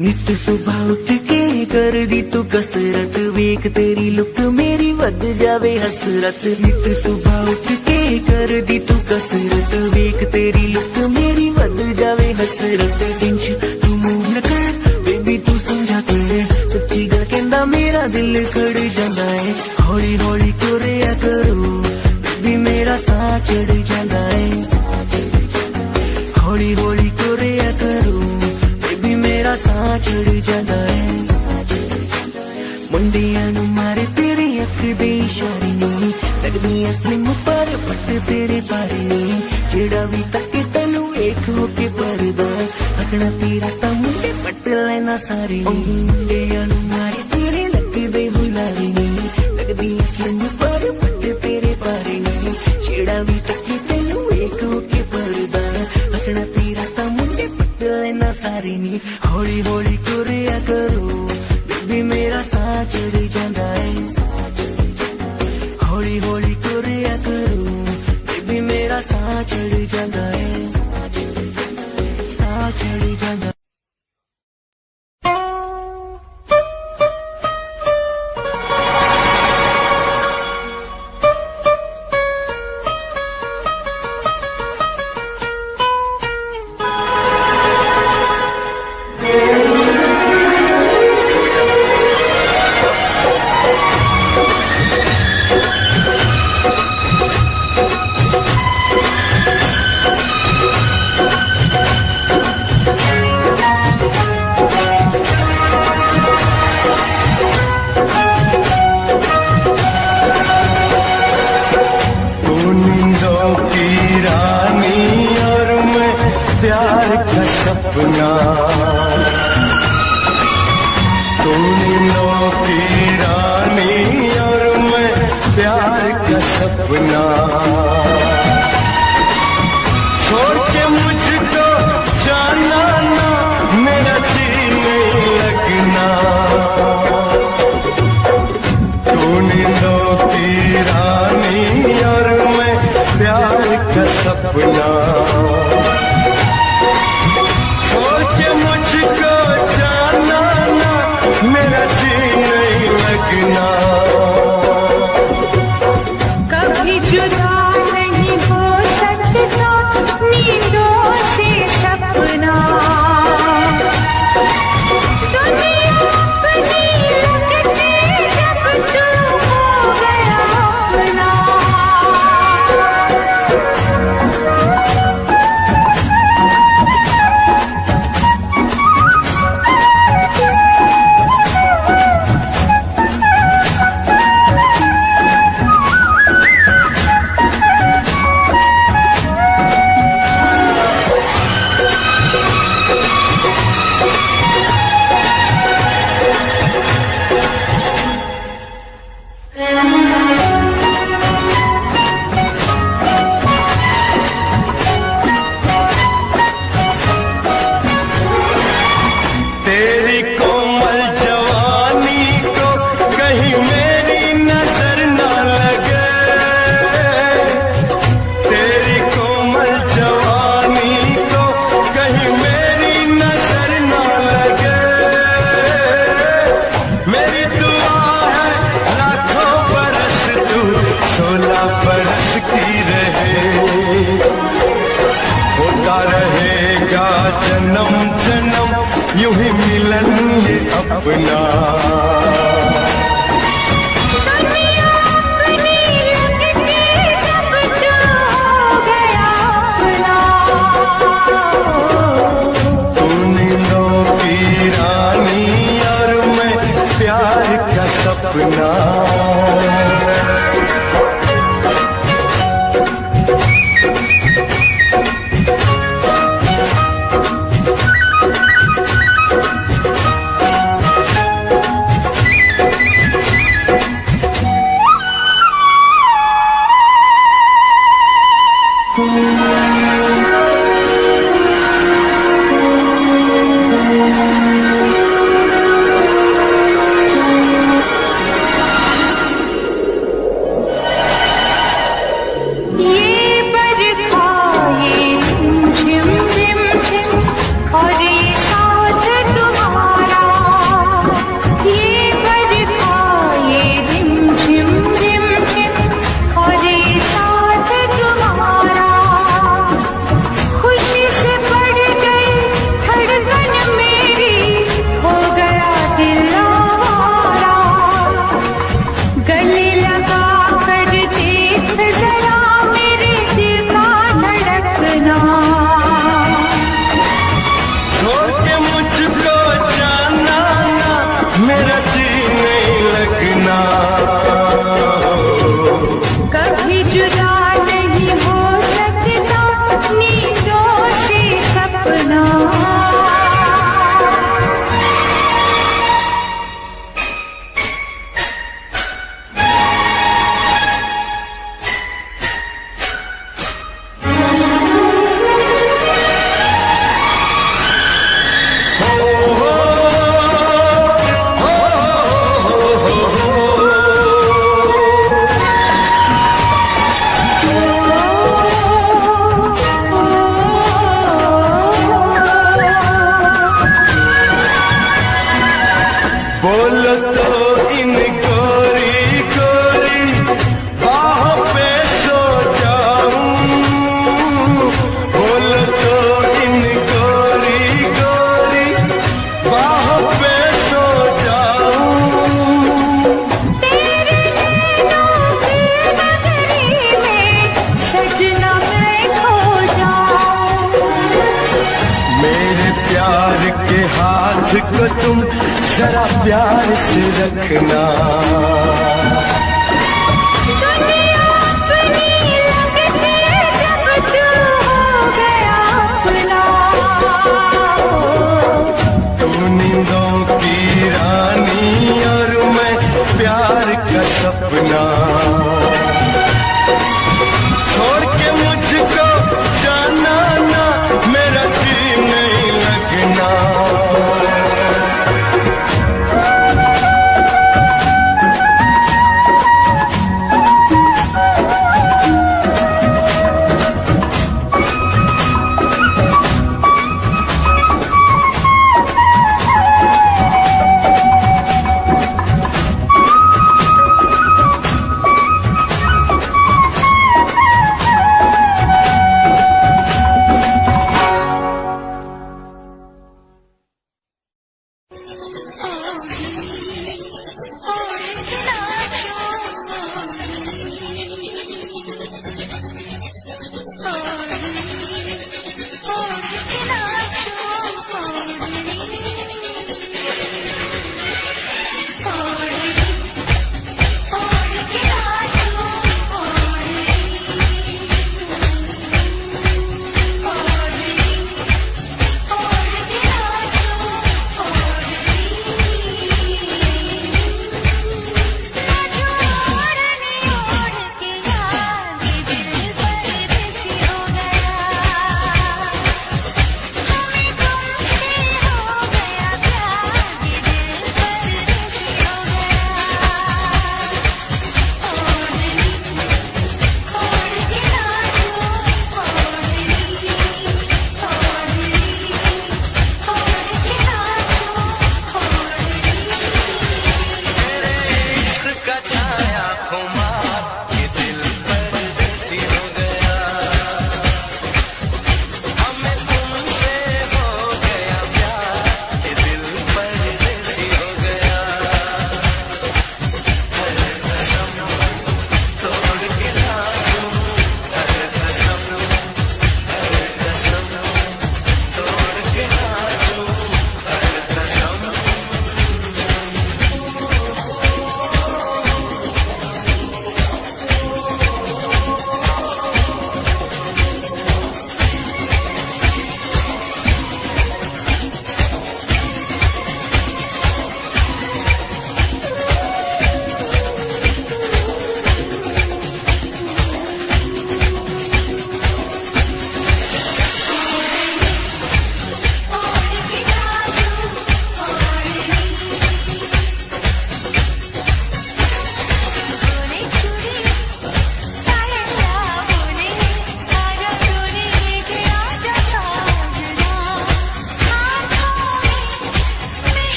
नित सुबह उठ के कर दी तू कसरत, वेख तेरी लुक मेरी वध जावे हसरत। नित सुबह उठ के कर दी तू कसरत, वेख तेरी लुक मेरी वध जावे हसरत। टेंशन तू मूव न कर बेबी तू समझा कर, सच्ची गल कहंदा मेरा दिल खड़ जांदा है। हौली हौली टुरिया करो बेबी मेरा साह चढ़ जांदा है। हौली हौली टुरिया करो मेरा साह चढ़ जाता है। मुंडियां नू मारे तेरी अख दे इशारे नहीं, लगदी स्लिम पर पट तेरे बारे नहीं। जेड़ा भी तक तेनू वेख हो के परदा, हसना तेरा ता मुंडे पट लेना सारे। मुंडियां नू मारे तेरे लगदे हुलारे नहीं, लगदी स्लिम पर पट तेरे बारे नहीं। जेड़ा भी तक तेनू वेख हो के परदा, हसना तेरा ता मुंडे पट लेना सारे नहीं। हौली हौली टुरिया करो बेबी मेरा साह चढ़ जांदा है। हौली हौली टुरिया करो बेबी मेरा साह चढ़ जांदा है। साह चढ़ जांदा। सपना तूने नो की रानी और मैं प्यार का सपना। छोड़ के मुझको जाना ना, मेरा जी नहीं लगना। तूने नो की रानी और मैं प्यार का सपना। मेरा जी नहीं लगना। कभी जुदा नहीं हो सकता नींदों से सपना। दुनिया अपनी लगती जब तू हो गया अपना। यूं ही मिलन ये अपना। दुनिया अपनी लगती जब तू हो गया अपना। तू नींदों की रानी और मैं प्यार का सपना। बोलो तो इन गोरी गोरी बाहों पे सो जाऊं, बोलो तो इन गोरी गोरी बाहों पे सो जाऊं। तेरे नैनों की नगरी में सजना मैं खो जाऊं। मेरे प्यार के हाथ को तुम जरा प्यार से रखना, दुनिया अपनी लगती जब तू हो गया अपना। तुम नींदों की रानी और मैं प्यार का सपना। छोड़ के मुझको जाना ना, मेरा जी नहीं लगना।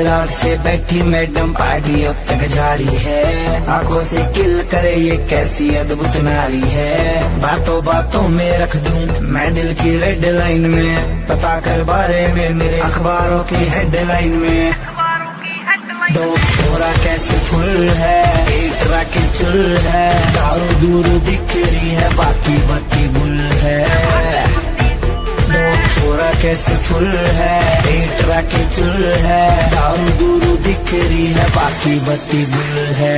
रात से बैठी मैडम पार्टी अब तक जारी है। आंखों से किल करे ये कैसी अद्भुत नारी है। बातों बातों में रख दूं मैं दिल की रेड लाइन में, पता कर बारे में मेरे अखबारों की हेडलाइन में। डोप छोरा कैसे फुल है, एक राके चुल है, दारू दूर दिख रही है बाकी बत्ती गुल है। डोप छोरा कैसे फुल है, एक राके चुल है, दारू दूर दिख रही है बाकी बत्ती गुल है।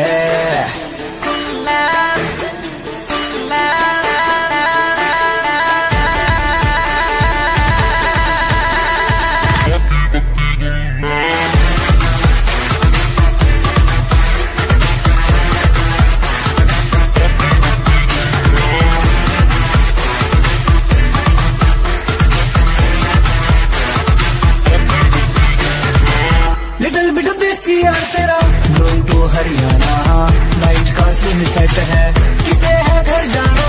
लिटिल बिट देसी यार तेरा गोइंग टू हरियाणा, नाइट का सीन सेट है, किसे है घर जाना।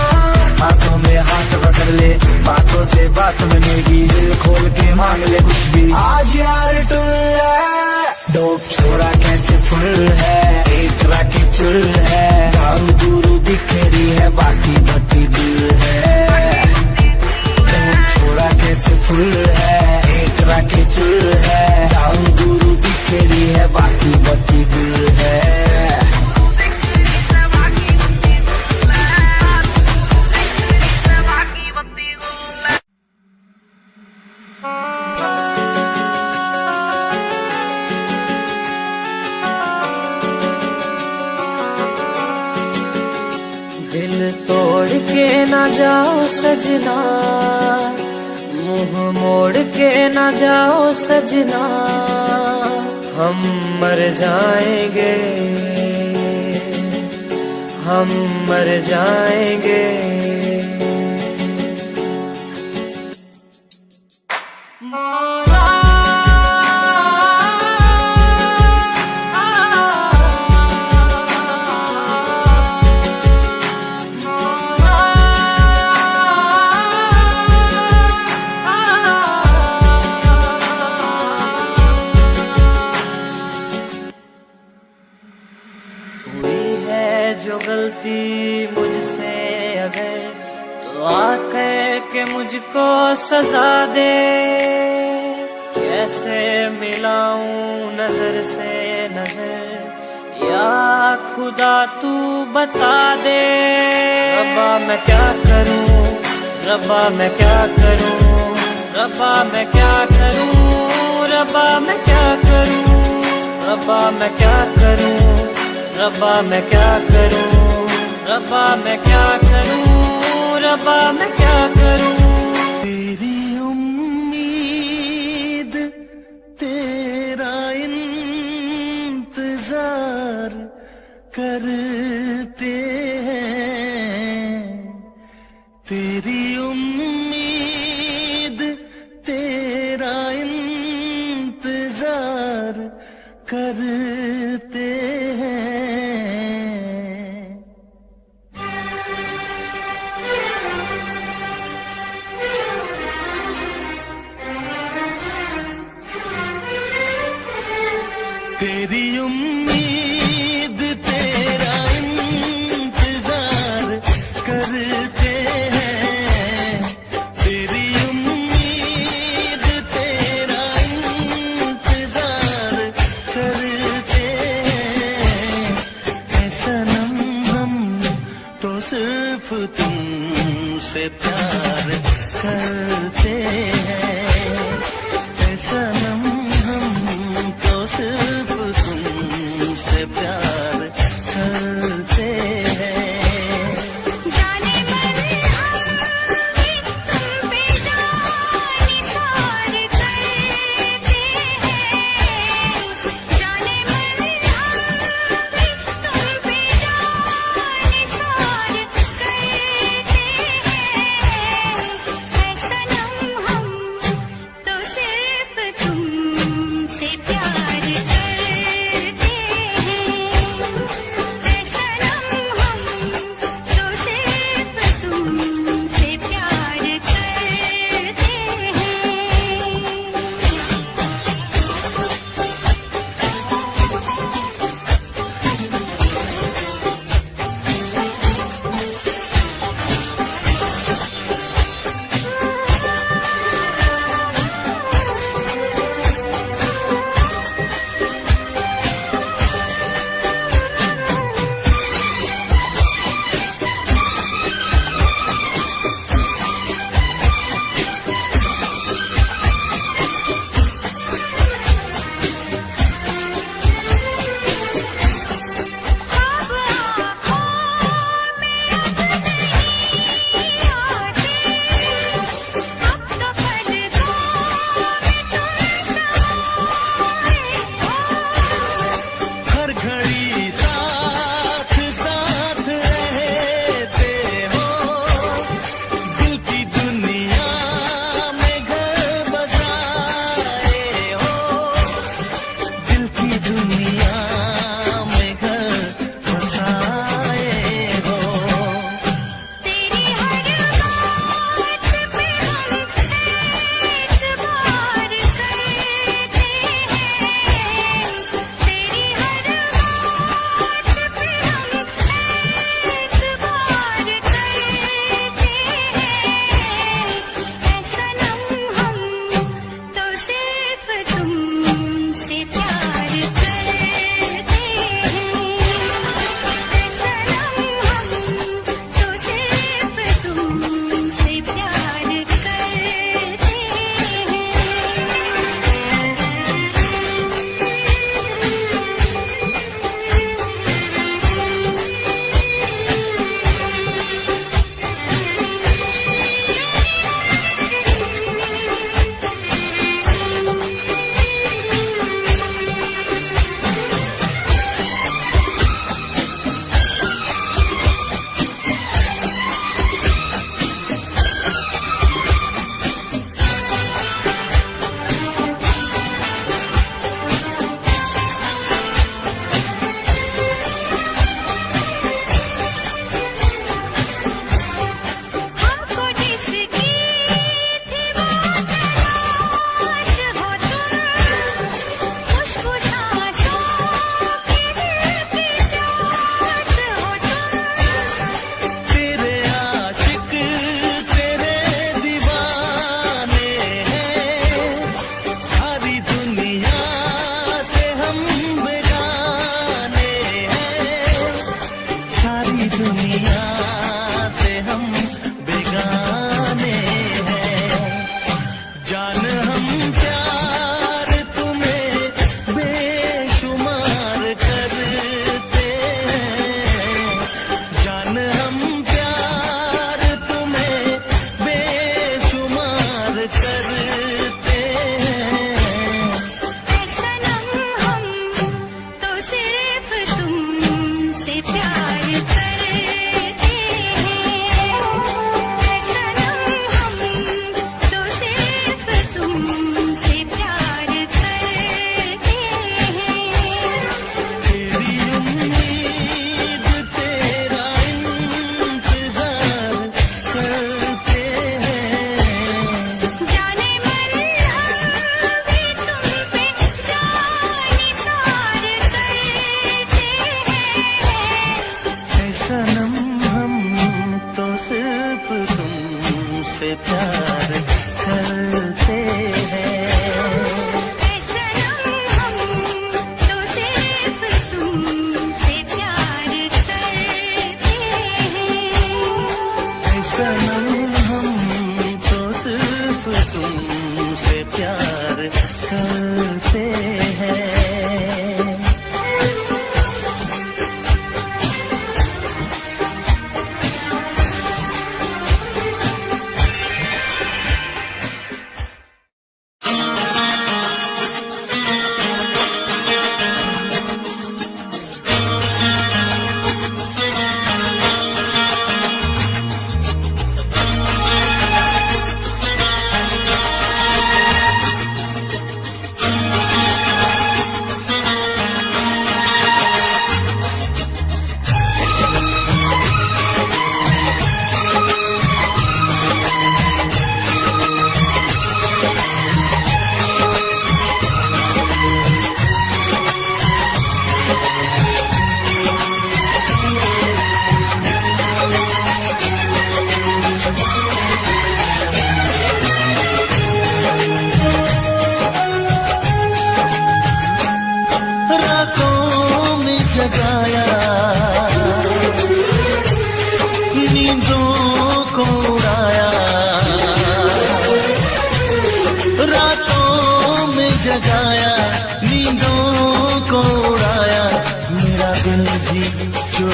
हाथों में हाथ पकड़ ले, बातों से बात बनेगी, दिल खोल के मांग ले कुछ भी, आज यार टुल है। डोप छोरा कैसे फुल है, एक राके चुल है, दारू दूर दिख रही है बाकी बत्ती गुल है। डोप छोरा कैसे फुल है, एक राके चुल है, दारू दूर दिख रही है बाकी बत्ती गुल है। दिल तोड़ के ना जाओ सजना, मुंह मोड़ के ना जाओ सजना, हम मर जाएंगे, हम मर जाएंगे। जो गलती मुझसे अगर तो आकर के मुझको सजा दे, कैसे मिलाऊं नजर से नजर, या खुदा तू बता दे। रब्बा मैं क्या करूं, रब्बा मैं क्या करूं, रब्बा मैं क्या करूं, रब्बा मैं क्या करूं, रब्बा मैं क्या करूं, रब्बा मैं क्या करूं, रब्बा मैं क्या करूं, रब्बा मैं क्या करूं। तेरी उम्मीद तेरा इंतजार करते हैं, तेरी उम्मीद तेरा इंतजार करते हैं। तेरी उम्मीद तेरा इंतजार करते हैं, तेरी उम्मीद तेरा इंतजार करते हैं। ऐ सनम हम तो सिर्फ तुमसे प्यार करते हैं, ऐ सनम हम तो सिर्फ तुमसे प्यार करते हैं। जाने मन हम भी तुम पे जान निसार करते हैं, जाने मन हम भी तुम पे जान निसार करते हैं।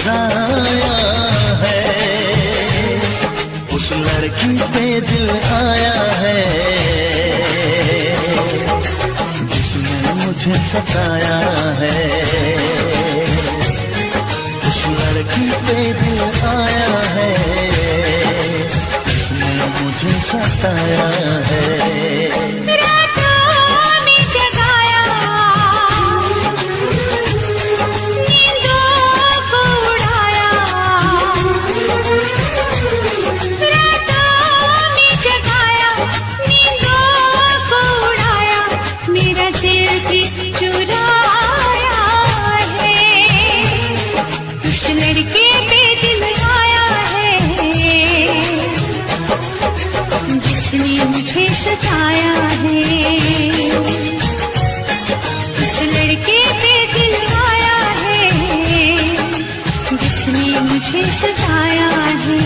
चुराया है, उस लड़की पे दिल आया है जिसने मुझे सताया है, उस लड़की पे दिल आया है जिसने मुझे सताया है। सताया है, इस लड़के पे दिल आया है जिसने मुझे सताया है।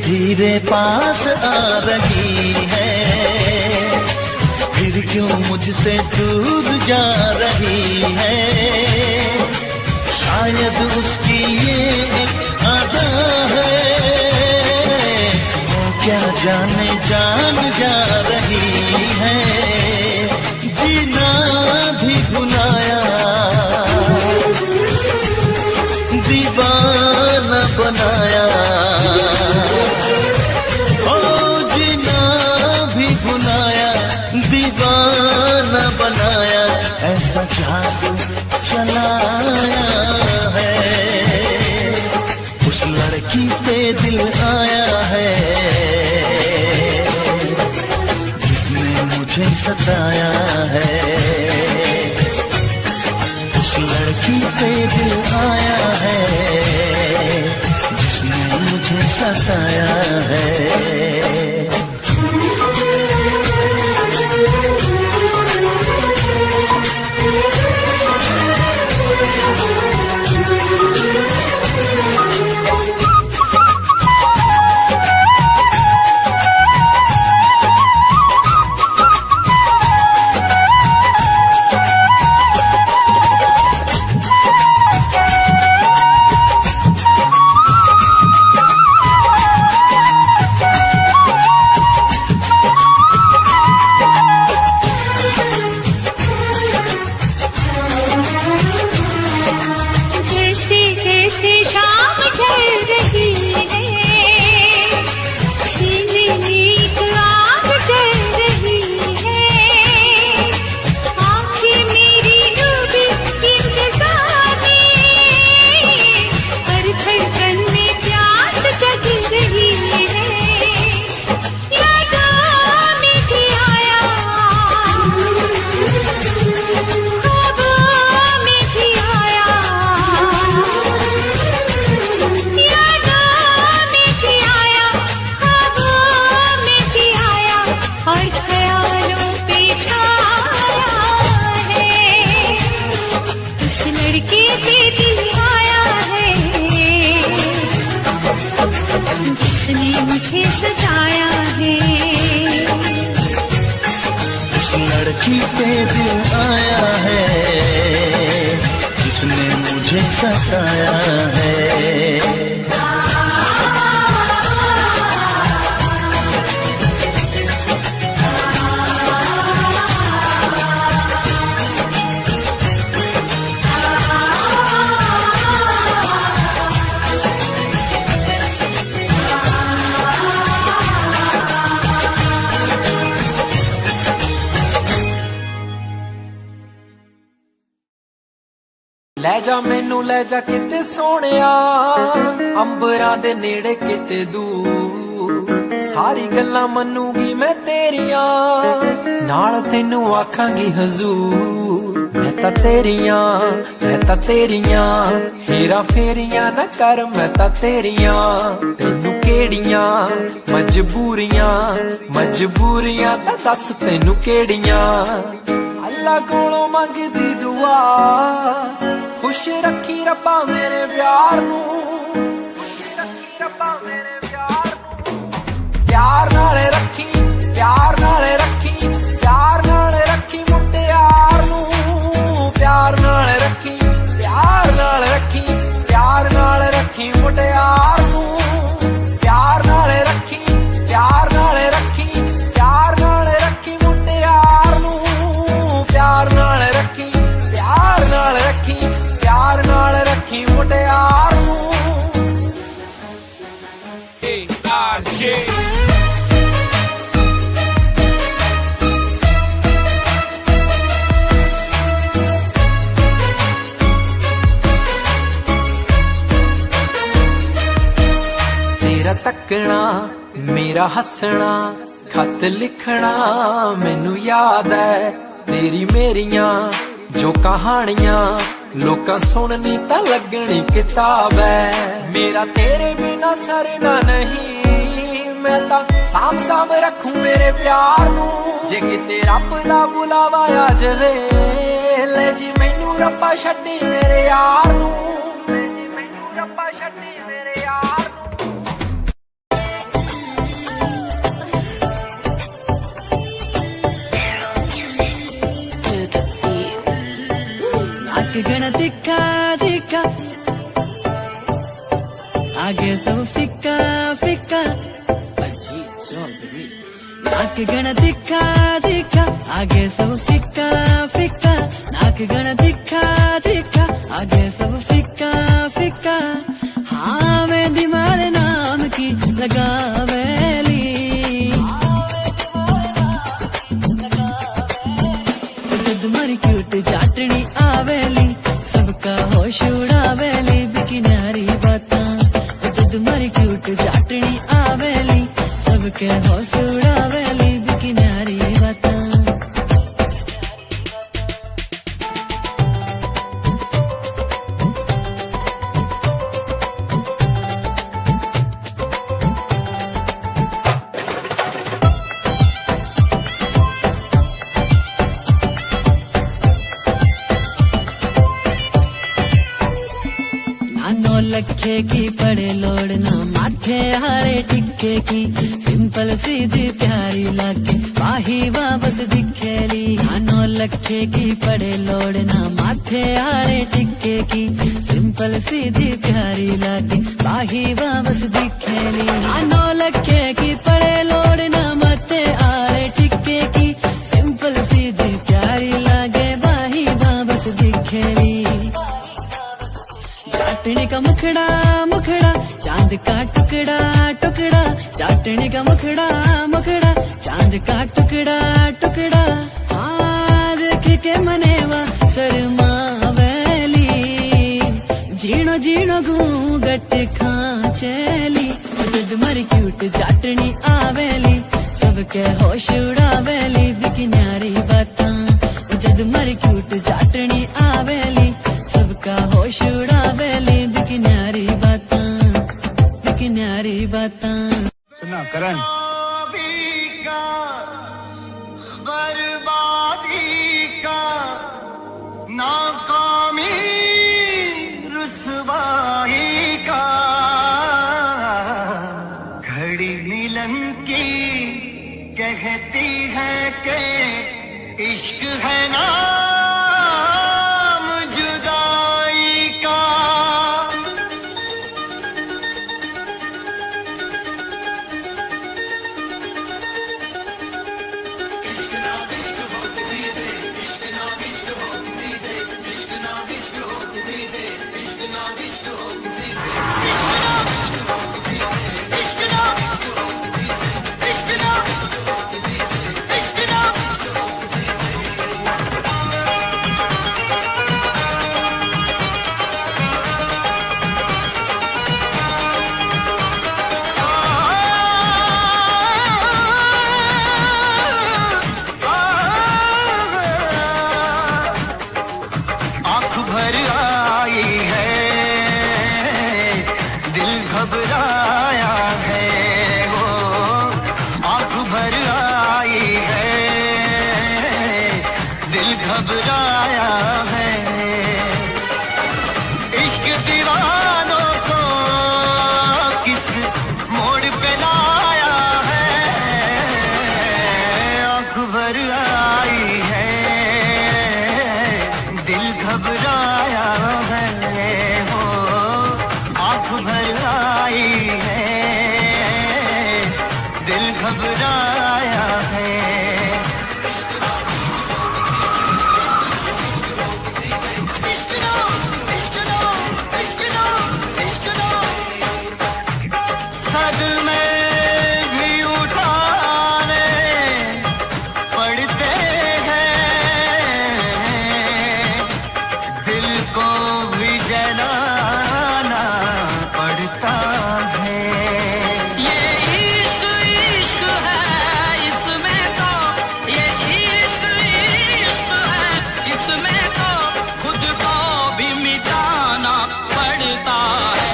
धीरे पास आ रही है, फिर क्यों मुझसे दूर जा रही है, शायद उसकी ये एक अदा है, वो क्या जाने जान जा रही है, जीना भी भुलाया, दीवाना बनाया, दीवाना बनाया, ऐसा जादू चलाया है, उस लड़की पे दिल आया है जिसने मुझे सताया है, उस लड़की पे दिल आया है जिसने मुझे सताया है। लड़की पे दिल आया है जिसने मुझे सताया है। ਲੈ ਜਾ ਮੈਨੂੰ ਲੈ ਜਾ ਕਿਤੇ ਸੋਹਣਿਆ ਅੰਬਰਾਂ ਦੇ ਨੇੜੇ ਕਿਤੇ ਦੂਰ ਸਾਰੀ ਗੱਲਾਂ ਮੰਨੂਗੀ ਮੈਂ ਤੇਰੀਆਂ ਨਾਲ ਤੈਨੂੰ ਆਖਾਂਗੀ ਹਜ਼ੂਰ ਮੈਂ ਤਾਂ ਤੇਰੀਆਂ ਹੀਰਾ ਫੇਰੀਆਂ ਨਾ ਕਰ ਮੈਂ ਤਾਂ ਤੇਰੀਆਂ ਤੈਨੂੰ केड़ियां मजबूरियां मजबूरियां तां दस तैनू केड़ियां अल्लाह कोलों मंगदी दुआ खुश रखी रब्बा मेरे प्यार नू प्यार नाले रखी प्यार नाले रखी प्यार नाले रखी मुटियार नू प्यार नाले रखी प्यार नाले रखी प्यार नाले रखी मुटियार नू प्यार नाले रखी प्यार नाले रखी प्यार नाले रखी मुटियार नू प्यार नाले रखी प्यार नाले रखी प्यार नाले रखी मुटियार नू तेरा तकना मेरा हसना खत लिखना मैनू याद है तेरी मेरियां जो कहानियां लोकां सुननी तां लगनी किताब है मेरा तेरे बिना सरना नहीं मैं तां साम साम रखूं मेरे प्यार नू जे किते रब दा बुलावा आ जावे ले जी मैनू रब्बा छड्डी मेरे यार नू मैनू रब्बा छड्डी मेरे यार गण दिखा दिखा आगे सब फिक्का फिक्का नाक गण दिखा दिखा आगे सब फिक्का फिक्का नाक गण दिखा दिखा आगे सब फिक्का फिक्का हाँ मैं दिमाग नाम की लगावेली जद मरी क्यूट जाटनी आवेली सबका होश उड़ावेली बिकिनारी बातां जद मरी क्यूट जाटनी आवेली सबके होश उड़ावेली बिकिनारी बातां नौ लखे की पड़े लोड़ना माथे हारे टिक्के की सिंपल सीधी प्यारी लागे बाही वापस दिखेली 9 लखे की पड़े लोड़ना माथे हारे टिक्के की सिंपल सीधी प्यारी लागे बाही वापस दिखेली 9 लखे की पड़े लोड़ना माथे हारे टिक्के की सिंपल सीधी प्यारी लागे बाही वापस दिखेली चाटने का मुखड़ा मुखड़ा चांद का टुकड़ा टुकड़ा चाटने का मुखड़ा मुखड़ा चांद का टुकड़ा टुकड़ा हाँ देख के मनेवा शर्मावेली जीणो जीणो घूंघट खांचेली जद मरी क्यूट चाटनी आवेली सबके होश उड़ावेली बिकिनारी बातां जद मरी क्यूट चाटनी आवेली सबका होश उड़ावेली बिकिनारी बातां सुना करण बर्बादी का नाकामी रुसवाई का घड़ी मिलन की कहती है कि इश्क है ना घबराया है। इश्क दीवानों को किस मोड़ पे लाया है। आँख भर आई है, दिल घबराया है। हो आँख भर आई है, दिल घबराया है। सदमे भी उठाने पड़ते हैं, दिल को भी जलाना पड़ता है। ये इश्क इश्क है इसमें तो, ये इश्क इश्क है इसमें तो खुद को भी मिटाना पड़ता है।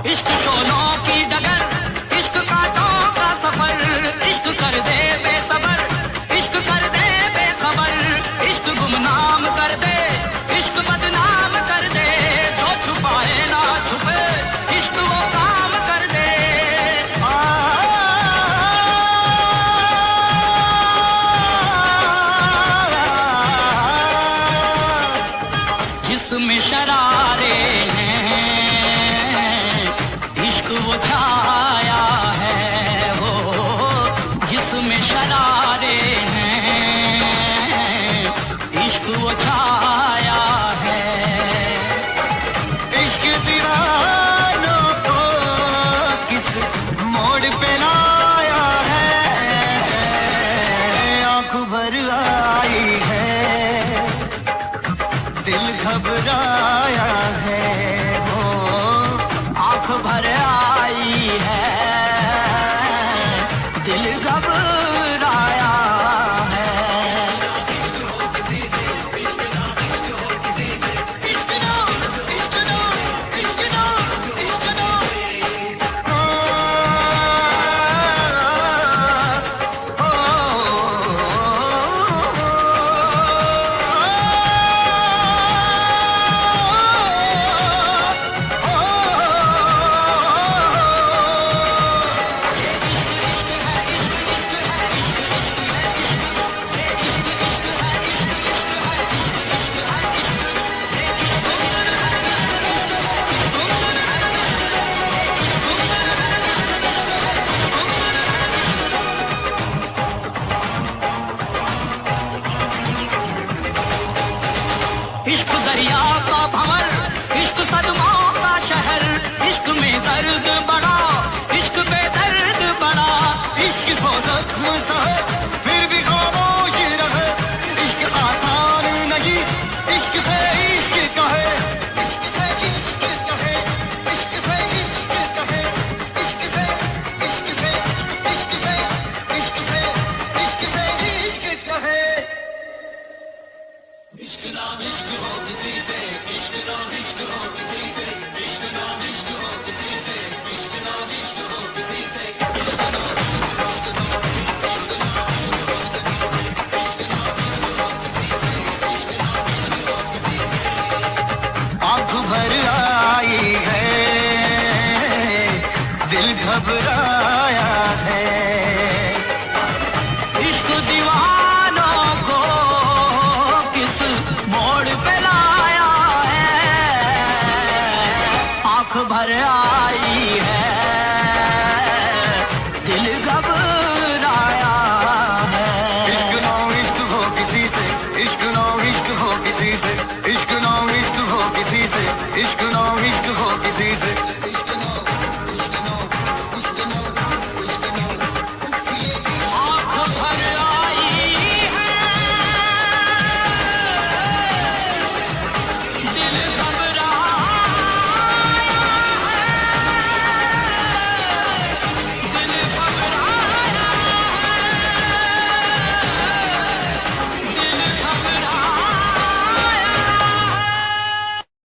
इश्क शोलों की डगर, इश्क कांटों का सफर, इश्क कर दे बेसबर, इश्क कर दे बेखबर, इश्क गुमनाम कर दे, इश्क बदनाम कर दे, जो छुपाए ना छुपे, इश्क वो काम कर दे। जिसमें शरारे हैं इश्क वो छाया है। हो जिसमें शरारे हैं इश्क वो छाया है। इश्क दीवानों को किस मोड़ पे लाया है। आँख भर आई है, दिल घबराया है। हो आँख भर आई है, दिल घबराया है। इश्क नो, इश्क नो, इश्क नो, इश्क नो। इश्क दरिया का भंवर, इश्क सदमाओं का शहर, इश्क में दर्द बड़ा, इश्क बेदर्द बड़ा। इश्क सो जख्म सहे फिर भी खामोश रहे। इश्क आसान नहीं, इश्क से इश्क कहे, इश्क से इश्क कहे, इश्क से इश्क कहे, इश्क से इश्क से इश्क से इश्क से इश्क से इश्क कहे। आँख भर आई है, दिल घबराया है। इश्क दीवानों को किस मोड़ पे लाया है। आँख भर आई है, दिल घबराया